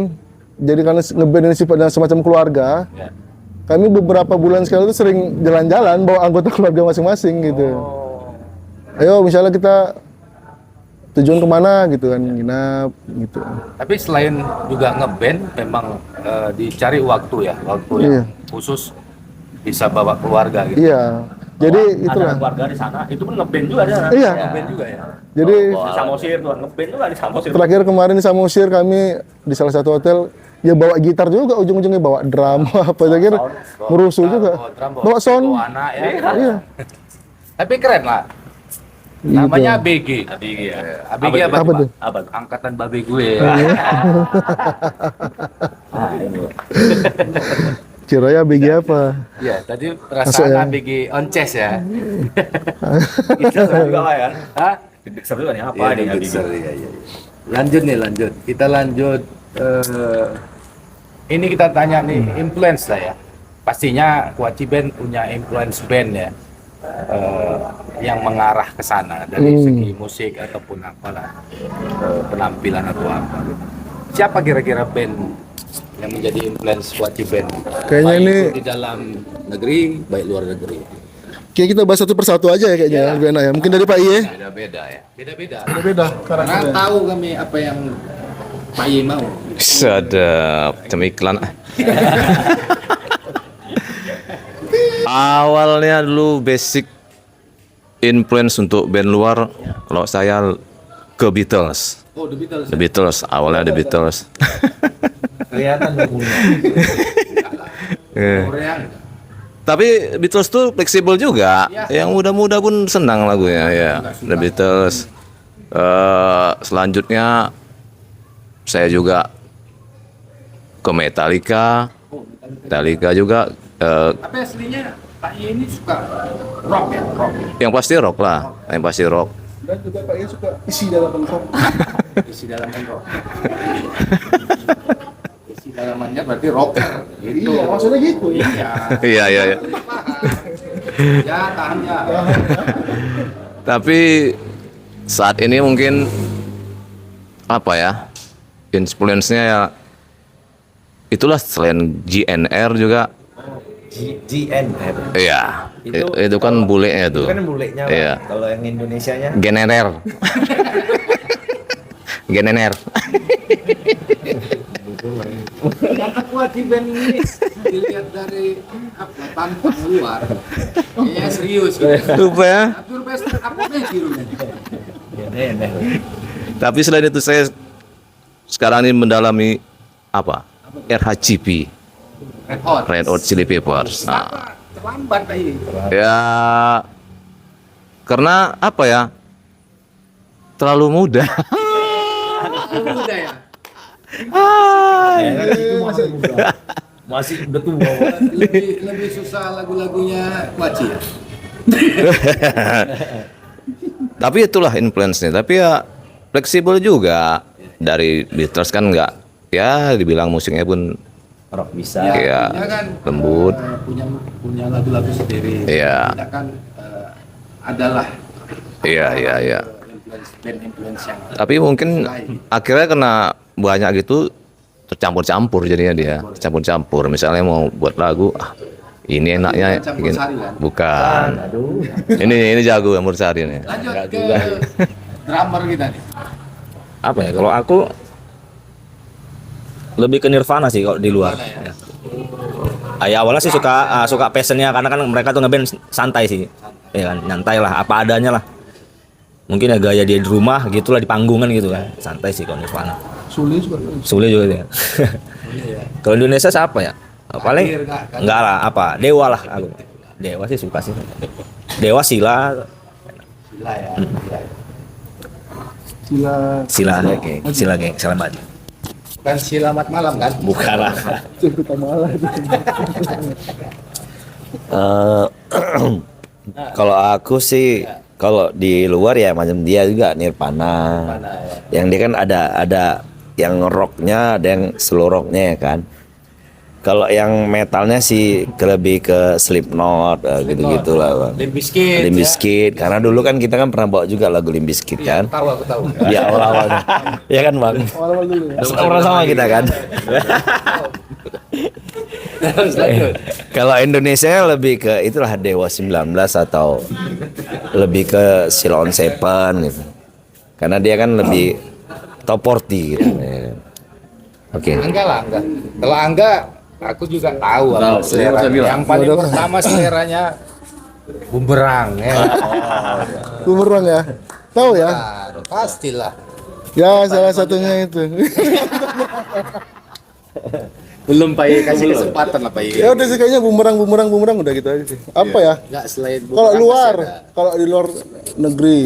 jadi karena ngeband ini sifatnya semacam keluarga, Ya. kami beberapa bulan sekali itu sering jalan-jalan bawa anggota keluarga masing-masing gitu. Ayo misalnya kita tujuan kemana gitu kan, nginap gitu. Tapi selain juga ngeband, memang dicari waktu ya, Iya. yang khusus bisa bawa keluarga gitu. Iya, jadi Ada itulah. keluarga di sana. Itu pun ngeband juga ada. Iya. Ngeband juga ya. Jadi Di Samosir tuh ngeband juga di Samosir. terakhir kemarin di Samosir kami di salah satu hotel ya bawa gitar juga, ujung-ujungnya bawa drum apa saya kira merusuh juga. Bawa drum, Bawa sound. bawa anak ya. Iya. Tapi keren lah. Gitu. Namanya ABG. ABG ya. ABG apa, Apa tuh, tuh? Pak? Apa tuh? Angkatan babe gue ya. Kiranya BG apa? Iya, tadi Masuk perasaan ya? ABG onces ya. Seru juga lah ya. Hah? Seru kan ya apa Iya, ini di ABG? Mixer, iya. Lanjut nih, lanjut. Kita lanjut. Ini kita tanya nih, influence lah ya. Pastinya Kuaci Band punya influence band ya. Yang mengarah ke sana dari segi musik ataupun apalah, penampilan atau apa gitu. Siapa kira-kira band yang menjadi influence Kuaci Band? Kayaknya Baik ini- itu di dalam negeri, baik luar negeri. Kayak kita bahas satu persatu aja ya kayaknya lebih enak ya. Mungkin dari Pak Iye. Beda-beda ya. Beda-beda. Beda Karena tahu kami apa yang Pak Iye mau. Sedap, macam iklan. Awalnya dulu basic influence untuk band luar, kalau saya ke Beatles. Oh, The Beatles. The Beatles, awalnya The Beatles. Kelihatan lagunya. Eh. Korea. Tapi Beatles tuh fleksibel juga. Yang muda-muda pun senang lagunya ya. The Beatles. Selanjutnya saya juga ke Metallica. Metallica juga. Tapi aslinya Pak Iye ini suka rock ya, rock. Yang pasti rock lah. Yang pasti rock. Dan juga Pak Iye suka isi dalam rock. Isi dalaman rock. Isi dalamannya berarti rocker. Gitu. Iya, maksudnya gitu. Iya. Iya iya. Iya. Ya, tahan ya. Tapi saat ini mungkin apa ya? Influence-nya ya itulah selain GNR juga. GNR. Iya. Itu Itu kan bulenya tuh. Itu kan bulenya Bang. Iya. Kalau yang Indonesianya GNR. GNR. Kata kewajiban ini dilihat dari apa tampang luar, kayaknya serius. Lupa ya. Atur pesta apa gitu. Tapi selain itu saya sekarang ini mendalami apa? RHCP, Red Hot. Red Hot Chili Peppers. Nah, Terlambat ini. ya karena apa ya? Terlalu muda. Udah ya. Masih udah tua. Lebih susah lagu-lagunya Waci ya. Tapi itulah influence-nya. Tapi ya fleksibel juga. Dari Beatles kan nggak, ya dibilang musiknya pun Rock bisa. ya Dia kan lembut. punya lagu-lagu sendiri. Iya. Kita kan adalah Iya. band-influence yang Tapi mungkin akhirnya kena banyak gitu tercampur-campur jadinya dia. Campur-campur. Misalnya mau buat lagu, ini enaknya Campur bikin. sari kan? Bukan. Ini jago Campur Sari nih. lanjut ke drummer kita nih. Apa ya? Kalau aku lebih ke Nirvana sih kalau di luar. Ya, awalnya sih suka passionnya karena kan mereka tuh ngeband santai sih, ya kan, nyantai lah, apa adanya lah. Mungkin ya gaya dia di rumah gitulah, di panggungan gitu kan, santai sih kalau Nirvana. Sule juga dia. Kalau Indonesia siapa ya? Paling enggak lah, apa Dewa lah aku. Dewa sih suka sih. Dewa Sila. Gila ya. Sila geng, selamat. Bukan Selamat Malam kan? Bukan lah. Kalau aku sih, kalau di luar ya macam dia juga Nirvana. Yang dia kan ada yang rocknya, ada yang slow rocknya ya kan. Kalau yang metalnya sih lebih ke Slipknot, gitu-gitu lah Bang. Limp Bizkit. Limp Bizkit, karena dulu kan kita kan pernah bawa juga lagu Limp Bizkit kan. Tahu aku tahu. Ya awal-awalnya. Ya kan Bang? Awal-awal dulu ya. Pernah sama kita kan. Kalau Indonesia lebih ke itulah Dewa 19 atau lebih ke Silon Seven gitu. Karena dia kan lebih top 40 gitu. Oke. Angga lah, Angga. Kalau Angga, aku juga tahu apa selera. Yang paling pertama seleranya Bumerang ya. Bumerang ya. Tahu ya? Nah, pastilah. Ya salah satunya itu. Belum Pak Ye, kasih kesempatan lah Pak Ye. Ya udah sih kayaknya bumerang udah gitu aja sih. Apa ya? Enggak selain Kalau Bumerang luar, masih ada. kalau di luar negeri,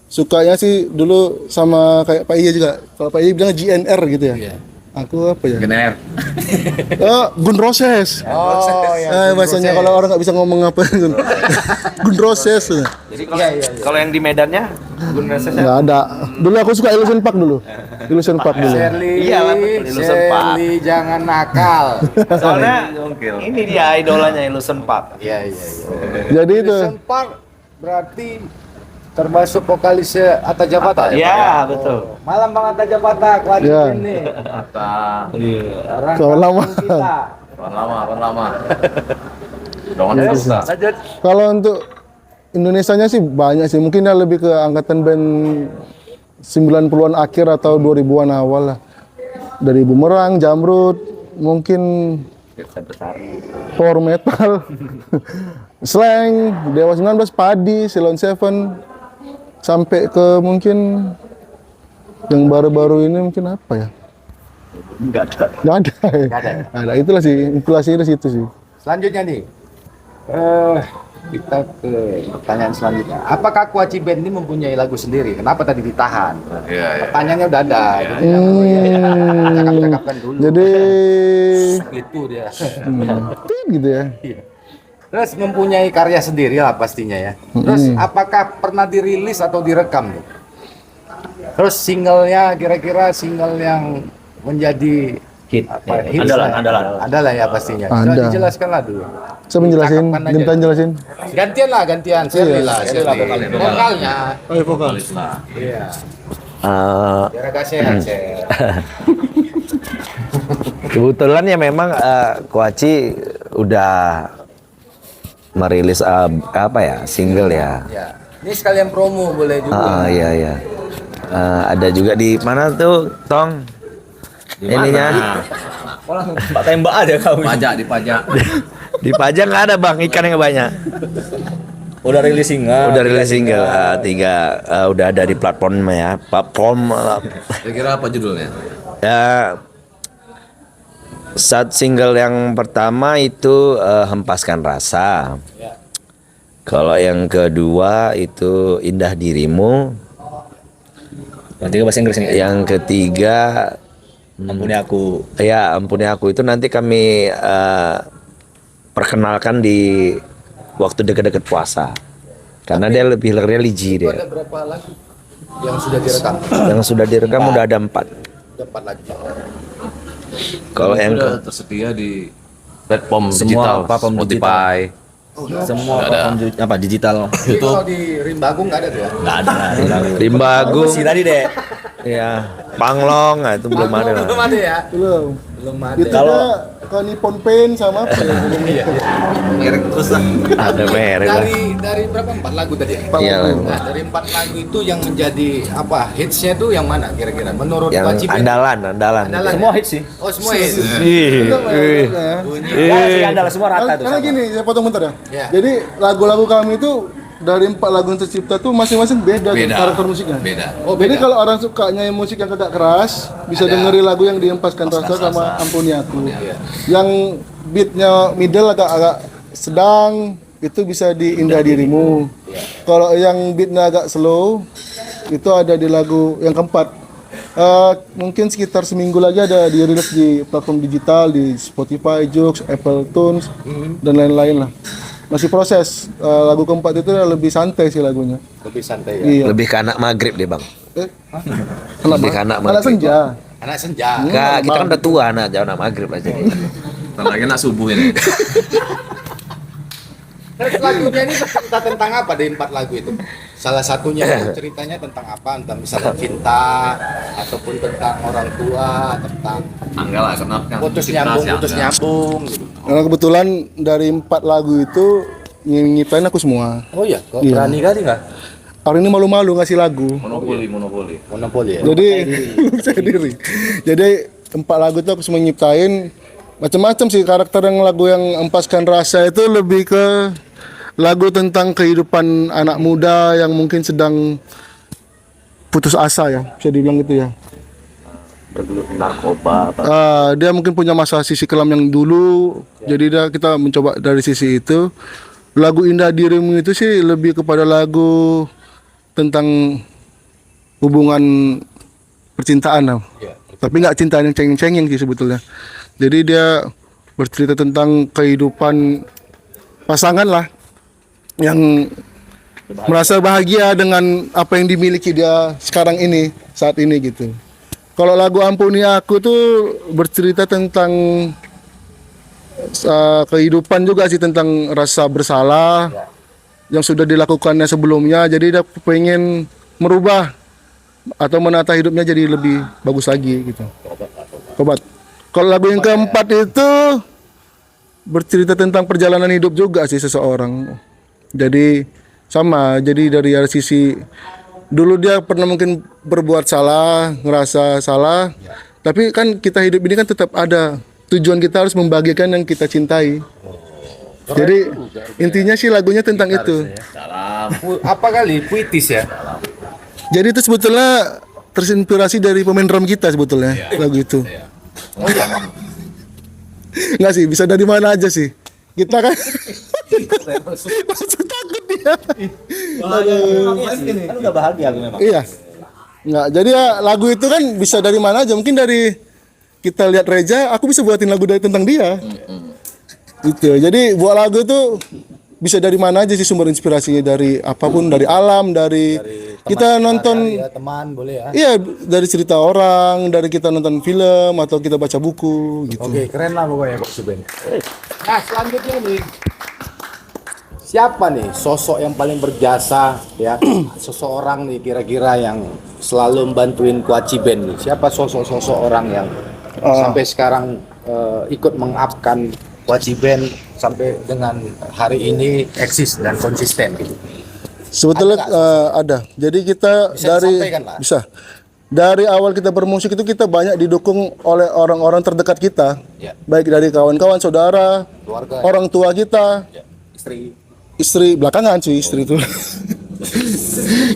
sukanya sih dulu sama kayak Pak Iya juga. Kalau Pak Iya bilang GNR gitu ya. Iya. Aku apa ya? GNR. Gun Roses. Oh ya. Bahasanya kalau orang nggak bisa ngomong apa itu. Gun Roses. Jadi kalau yang di Medannya Nggak ada. Dulu aku suka Illusion Park dulu. Illusion Park dulu. Shirley, Iya lah, betul, Illusion Park. Shirley jangan nakal. soalnya ini dia idolanya Illusion Park. Iya. Jadi itu. Illusion Park berarti termasuk vokalis Atta Japata ya? Iya, betul. Malam Bang Atta Japata, kewajiban Iya. nih. Orang Kawan lama. kampung kita. Kawan lama. Dongan susah. Lanjut. Kalau untuk Indonesianya sih banyak sih. Mungkin ya lebih ke angkatan band 90-an akhir atau 2000-an awal lah. Dari Bumerang, Jamrud, mungkin power metal, Slang, Dewa 19, Padi, Silon Seven, sampai ke mungkin yang baru-baru ini mungkin apa ya? Nggak ada. Itulah sih, inflasi di situ sih. Selanjutnya nih, kita ke pertanyaan selanjutnya. Apakah kewajiban ini mempunyai lagu sendiri? Kenapa tadi ditahan? Iya. Pertanyaannya udah ada. Jadi cakap-cakapkan dulu. Jadi Itu dia. gitu ya. Terus mempunyai karya sendiri lah pastinya ya. Terus apakah pernah dirilis atau direkam nih? Terus singlenya kira-kira single yang menjadi Hit. hits Andalan, lah. andalan. Andalan ya pastinya. Ada. Coba dijelaskanlah dulu. Saya menjelasin, Cakapkan aja. Dintan jelasin. Gantian Shirley lah. Vokalnya. Oh, iya, vokal. Iya. Eh, Biar agak sehat. kebetulan ya memang Koachi udah merilis apa ya, single ya. Ya. Ini sekalian promo boleh juga. Iya. Ada juga di mana tuh, Tong? ininya. Oh, langsung tembak aja kau. Pajak dipajak. Di Pajang nggak ada bang, ikan yang banyak. Udah rilis single. Udah rilis single, udah ada di platform ya, platform. Kira-kira apa judulnya? Ya, saat single yang pertama itu Hempaskan Rasa. Kalau yang kedua itu Indah Dirimu. Yang ketiga bahasa Inggris nih. Yang ketiga Ampuni Aku. ya Ampuni Aku itu nanti kami perkenalkan di waktu dekat-dekat puasa. Karena dia lebih religi dia. Ada berapa lagu yang sudah direkam? Yang sudah direkam udah ada 4. Ada 4 lagi. Kalau yang sudah tersedia di platform Semua digital, platform Spotify. Semua platform digital. Jadi kalau di Rimbagung nggak ada tuh ya? Nggak ada. Rimbagung, Si tadi deh. ya Panglong, itu belum ada. lah. Belum ada ya? Belum. Belum ada. Itu ke Nippon Paint sama apa ya? Merek terus lah. Ada merek lah. Dari berapa? 4 lagu tadi ya? Iya, Nah, dari 4 lagu itu yang menjadi apa? Hitsnya tuh yang mana kira-kira? Menurut yang Pak Ciben? andalan. Andalan Semua ya? hits sih. Oh, semua hits. Ya, sih andal semua rata tuh. Karena sama. gini, saya potong bentar ya. Ya. Jadi lagu-lagu kami itu dari 4 lagu yang tercipta tuh masing-masing beda, tuh Beda. karakter musiknya. Beda. Oh, Jadi beda. kalau orang sukanya yang musik yang agak keras, bisa dengerin lagu yang dihempaskan rasa sama Ampuni Aku. Yang beatnya middle agak sedang, itu bisa di Indah Dirimu. Kalau yang beatnya agak slow, itu ada di lagu yang keempat. Mungkin sekitar seminggu lagi ada dirilis di platform digital, di Spotify, Joox, Apple Tunes, dan lain-lain lah. Masih proses. Lagu keempat itu lebih santai sih lagunya. Lebih santai ya. Iya. Lebih ke anak maghrib deh bang. Lebih ke anak Anak maghrib. senja. Anak senja. Enggak, kita kan udah tua anak, jangan anak maghrib aja. Ntar lagi nak subuh ini. Terus lagunya ini cerita tentang apa dari 4 lagu itu? Salah satunya itu ceritanya tentang apa? Entah misalnya cinta, ataupun tentang orang tua, tentang Enggak lah, kenapa? putus nyambung gitu. Karena kebetulan dari 4 lagu itu nyiptain aku semua. Oh iya, kok Iya. berani kali nggak? Hari ini malu-malu ngasih lagu. Monopoli. Monopoli ya? Jadi saya diri. Jadi 4 lagu itu aku semua nyiptain. Macam-macam sih karakter yang lagu yang Hempaskan Rasa itu lebih ke lagu tentang kehidupan anak muda yang mungkin sedang putus asa ya, bisa dibilang gitu ya. Narkoba. Dia mungkin punya masalah sisi kelam yang dulu, jadi kita mencoba dari sisi itu. Lagu Indah Dirimu itu sih lebih kepada lagu tentang hubungan percintaan lah. Tapi nggak cinta yang cengeng-cengeng sih sebetulnya. Jadi dia bercerita tentang kehidupan pasangan lah yang merasa bahagia dengan apa yang dimiliki dia sekarang ini, saat ini gitu. Kalau lagu Ampuni Aku tuh bercerita tentang kehidupan juga sih, tentang rasa bersalah yang sudah dilakukannya sebelumnya. Jadi dia pengen merubah atau menata hidupnya jadi lebih bagus lagi gitu. Tobat. Kalau lagu yang keempat itu bercerita tentang perjalanan hidup juga sih seseorang. Jadi sama, jadi dari sisi dulu dia pernah mungkin berbuat salah, ngerasa salah, tapi kan kita hidup ini kan tetap ada tujuan, kita harus membahagiakan yang kita cintai. Jadi intinya sih lagunya tentang itu. Apa kali puitis ya? Jadi itu sebetulnya terinspirasi dari pemain drum kita sebetulnya lagu itu. Enggak sih, bisa dari mana aja sih. Kita kan langsung takut dia. Kan udah bahagia aku memang. Iya. Enggak, jadi ya lagu itu kan bisa dari mana aja. Mungkin dari kita lihat Reja, aku bisa buatin lagu tentang dia. Gitu. Jadi buat lagu itu bisa dari mana aja sih sumber inspirasinya, dari apapun, dari alam, dari kita nonton, Teman boleh ya. iya, dari cerita orang, dari kita nonton film atau kita baca buku gitu. Oke, keren lah pokoknya Pak Suben. Nah, selanjutnya nih, siapa nih sosok yang paling berjasa ya? Seseorang nih kira-kira yang selalu membantuin Kewajiban nih. Siapa sosok-sosok orang yang sampai sekarang ikut mengupkan Kewajiban sampai dengan hari ini eksis dan konsisten gitu. Sebetulnya ada. Jadi kita Bisa dari disampaikan lah. bisa dari awal kita bermusik itu kita banyak didukung oleh orang-orang terdekat kita, baik dari kawan-kawan, saudara, orang tua kita, istri belakangan sih istri itu.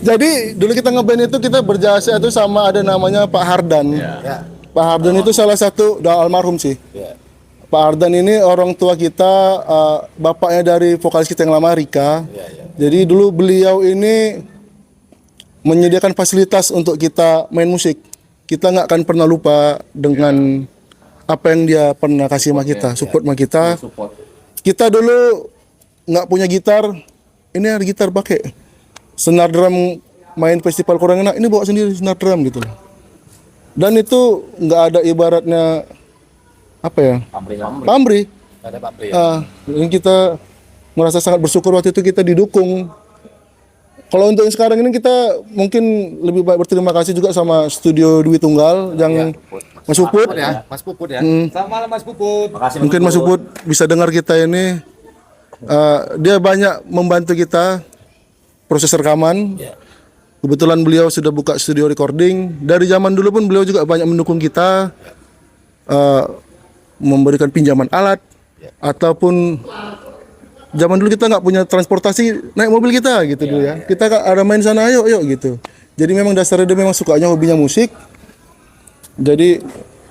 Jadi dulu kita ngeband itu kita berjasa itu sama ada namanya Pak Hardan. Pak Hardan itu salah satu, udah almarhum sih. Pak Hardan ini orang tua kita, bapaknya dari vokalis kita yang lama Rika. Jadi dulu beliau ini menyediakan fasilitas untuk kita main musik. Kita nggak akan pernah lupa dengan apa yang dia pernah kasih sama kita, support sama kita. Kita dulu nggak punya gitar, ini ada gitar pakai senar drum, main festival kurang enak, ini bawa sendiri senar drum gitu. Dan itu nggak ada ibaratnya apa ya? Pamrih. Yang kita merasa sangat bersyukur waktu itu kita didukung. Kalau untuk yang sekarang ini kita mungkin lebih baik berterima kasih juga sama Studio Dwi Tunggal yang Mas Puput ya. Mas Puput ya. Selamat malam Mas Puput. Mungkin Mas Puput bisa dengar kita ini. Dia banyak membantu kita proses rekaman. Kebetulan beliau sudah buka studio recording. Dari zaman dulu pun beliau juga banyak mendukung kita, memberikan pinjaman alat ataupun zaman dulu kita nggak punya transportasi, naik mobil kita gitu dulu ya. Kita ada main sana, ayo gitu. Jadi memang dasarnya dia memang sukanya hobinya musik. Jadi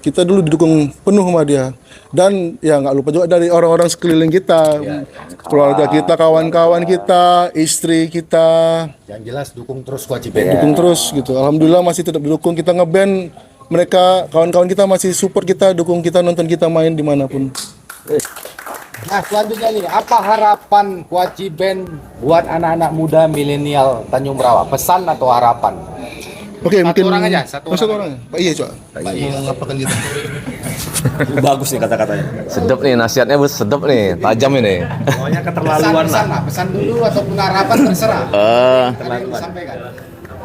kita dulu didukung penuh sama dia. Dan ya nggak lupa juga dari orang-orang sekeliling kita, keluarga kita, kawan-kawan kita, istri kita. Yang jelas dukung terus Kuaci Band. Dukung terus gitu. Alhamdulillah masih tetap didukung. Kita ngeband, mereka kawan-kawan kita masih support kita, dukung kita, nonton kita main dimanapun. Nah selanjutnya nih, apa harapan Kuaci Band buat anak-anak muda milenial Tanjung Rawa? Pesan atau harapan? Oke, mungkin orang aja, satu orang. Pak Iya, coba. Mengapakan gitu. Bagus nih kata-katanya. Sedap nih nasihatnya, Bos. Sedap nih, tajam ini. Pokoknya keterlaluan lah. Pesan dulu ataupun harapan terserah. Sampaikan.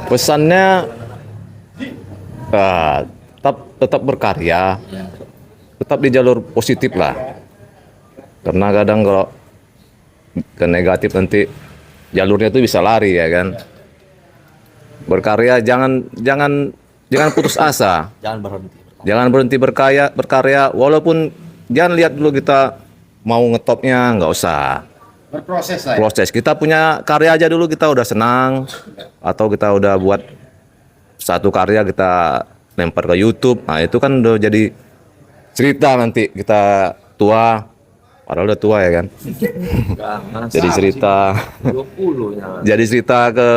Pesannya tetap berkarya, tetap di jalur positif lah. Karena kadang kalau ke negatif nanti jalurnya itu bisa lari ya kan. Berkarya, jangan putus asa. Jangan berhenti berkarya walaupun jangan lihat dulu kita mau ngetopnya, nggak usah. Berproses lah. Proses. Kita punya karya aja dulu kita udah senang, atau kita udah buat satu karya kita lempar ke YouTube. Nah, itu kan udah jadi cerita nanti kita tua, padahal udah tua ya kan. Jadi cerita. 20 Jadi cerita ke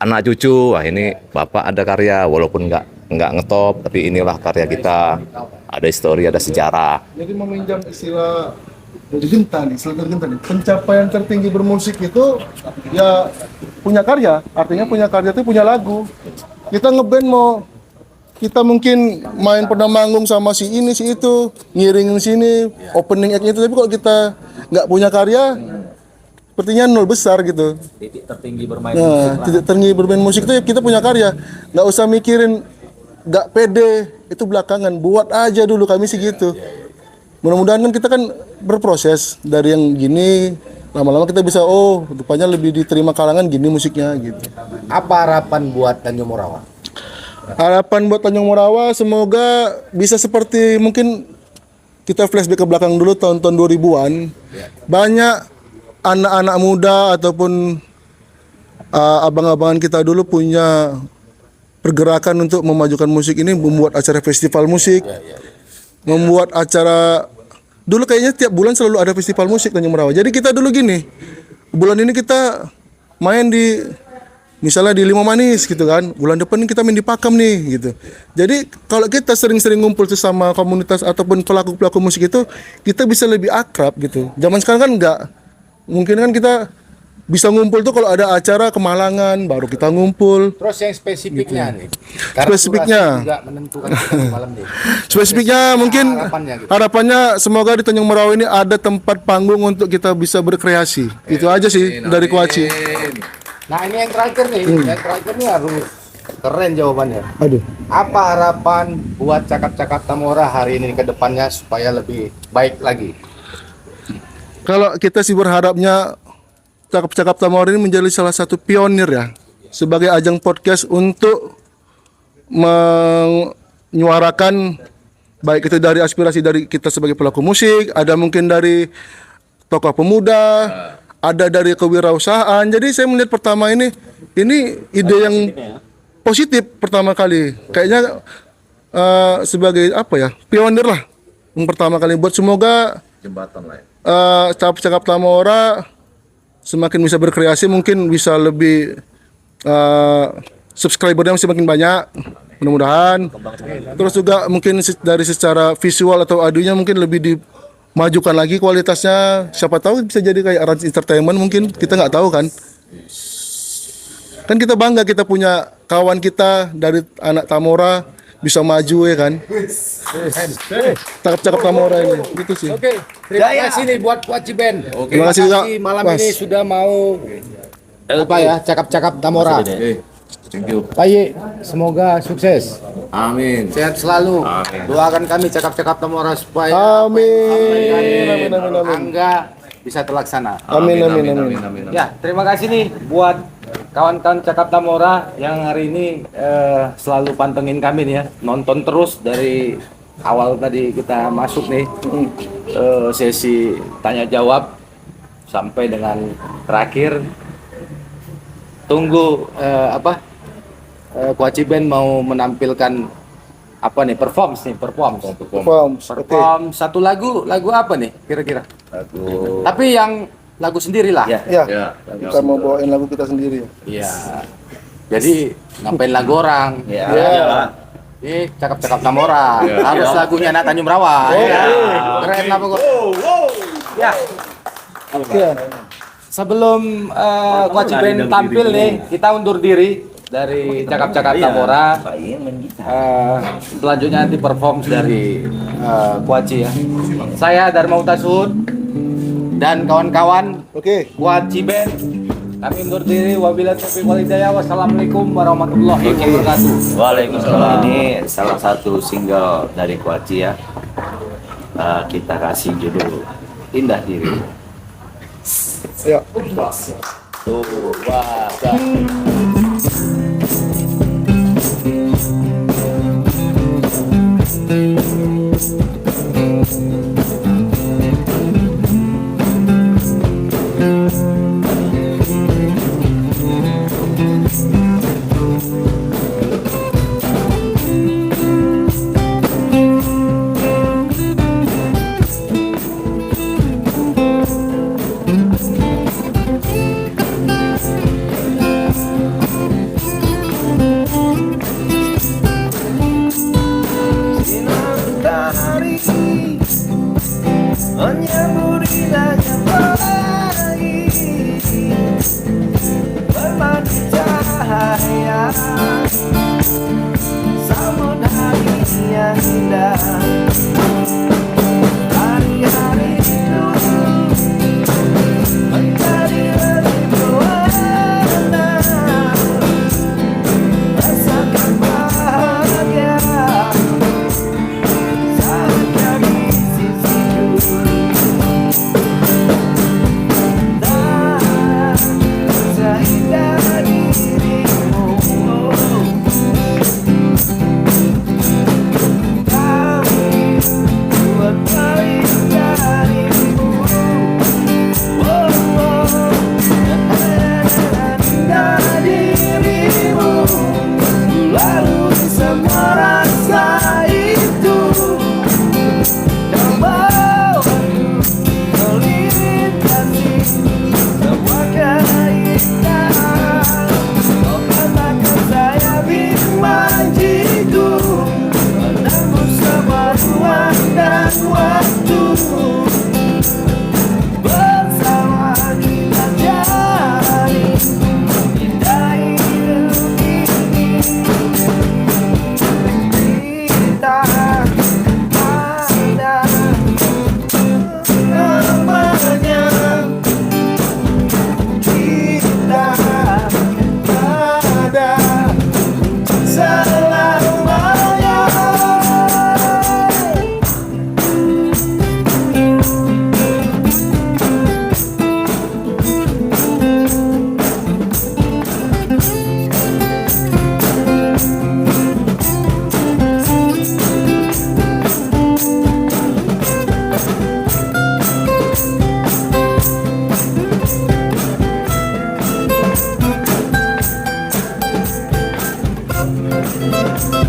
anak cucu. Wah, ini Bapak ada karya walaupun nggak ngetop, tapi inilah karya kita. Ada histori, ada sejarah. Jadi meminjam istilah Genta nih, pencapaian tertinggi bermusik itu ya punya karya. Artinya punya karya itu punya lagu. Kita ngeband kita mungkin main pernah manggung sama si ini si itu, ngiringin sini, opening act itu, tapi kalau kita nggak punya karya, sepertinya nol besar gitu. titik tertinggi bermain Nah, musik lah. titik tertinggi bermain musik itu ya kita punya karya. Nggak usah mikirin nggak pede, itu belakangan. Buat aja dulu, kami sih gitu. Mudah-mudahan kan kita kan berproses dari yang gini, lama-lama kita bisa rupanya lebih diterima kalangan gini musiknya gitu. Apa harapan buat Tanjung Morawa? Harapan buat Tanjung Morawa semoga bisa seperti mungkin kita flashback ke belakang dulu tahun-tahun 2000-an. Banyak anak-anak muda ataupun abang-abangan kita dulu punya pergerakan untuk memajukan musik ini, membuat acara festival musik, membuat acara. Dulu kayaknya tiap bulan selalu ada festival musik Tanjung Morawa. Jadi kita dulu gini, bulan ini kita main di misalnya di Limau Manis gitu kan, bulan depan kita main di Pakam nih gitu. Jadi kalau kita sering-sering ngumpul sesama komunitas ataupun pelaku-pelaku musik itu, kita bisa lebih akrab gitu. Zaman sekarang kan enggak. Mungkin kan kita bisa ngumpul tuh kalau ada acara kemalangan baru kita ngumpul. Terus yang spesifiknya nih. Spesifiknya. durasi juga menentukan kita di malam nih. Spesifiknya mungkin harapannya semoga di Tanjung Morawa ini ada tempat panggung untuk kita bisa berkreasi. Itu aja sih dari Kuaci. Nah ini yang terakhir nih, yang terakhir nih harus keren jawabannya. Aduh. Apa harapan buat Cakap-Cakap Tamora hari ini ke depannya supaya lebih baik lagi? Kalau kita sih berharapnya Cakap-Cakap Tamora ini menjadi salah satu pionir ya, sebagai ajang podcast untuk menyuarakan baik itu dari aspirasi dari kita sebagai pelaku musik, ada mungkin dari tokoh pemuda, ada dari kewirausahaan. Jadi saya melihat pertama ini ide yang positif pertama kali. Kayaknya sebagai apa ya, pionir lah yang pertama kali buat. Semoga Jembatan lah ya. Cakap Tamora semakin bisa berkreasi, mungkin bisa lebih subscribernya semakin banyak, mudah-mudahan. Terus juga mungkin dari secara visual atau audionya mungkin lebih dimajukan lagi kualitasnya. Siapa tahu bisa jadi kayak Rans Entertainment, mungkin kita nggak tahu kan. Kan kita bangga kita punya kawan kita dari anak Tamora bisa maju ya kan. Cakap Tamora ini, gitu sih. Oke, terima kasih nih buat Kwaci Band. Terima kasih juga, malam Mas. ini sudah mau apa ya, cakap Tamora. Thank you. Pak Ye, semoga sukses. Amin. Sehat selalu. Amin. Doakan kami cakap Tamora supaya Amin. Angga bisa terlaksana. Amin. Ya, terima kasih nih buat kawan-kawan Cakap Tamora yang hari ini selalu pantengin kami nih ya, nonton terus dari awal tadi kita masuk nih sesi tanya jawab sampai dengan terakhir. Tunggu Kwaci Band mau menampilkan apa nih, perform. Satu lagu apa nih kira-kira? Tapi yang lagu sendirilah. Ya, kita mau bawain lagu kita sendiri. Iya. Jadi ngapain lagu orang? Ya. Ini cakap Tamora. Harus lagunya anak Tanjung Rawa. Keren apa kok? Ya. Sebelum Kwaci Band tampil nih, kita undur diri dari Cakap Tamora. Selanjutnya nanti perform dari Kwaci ya. Saya Dharma Utasud dan kawan-kawan Kwaci Band. Kami undur diri. Wabillahi taufiq wal hidayah. Wassalamualaikum warahmatullahi wabarakatuh. Waalaikumsalam. Ini salah satu single dari Kwaci ya. Kita kasih judul Indah Diri. Ya. Tuh, wah, Indah dirimu.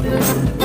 Bye.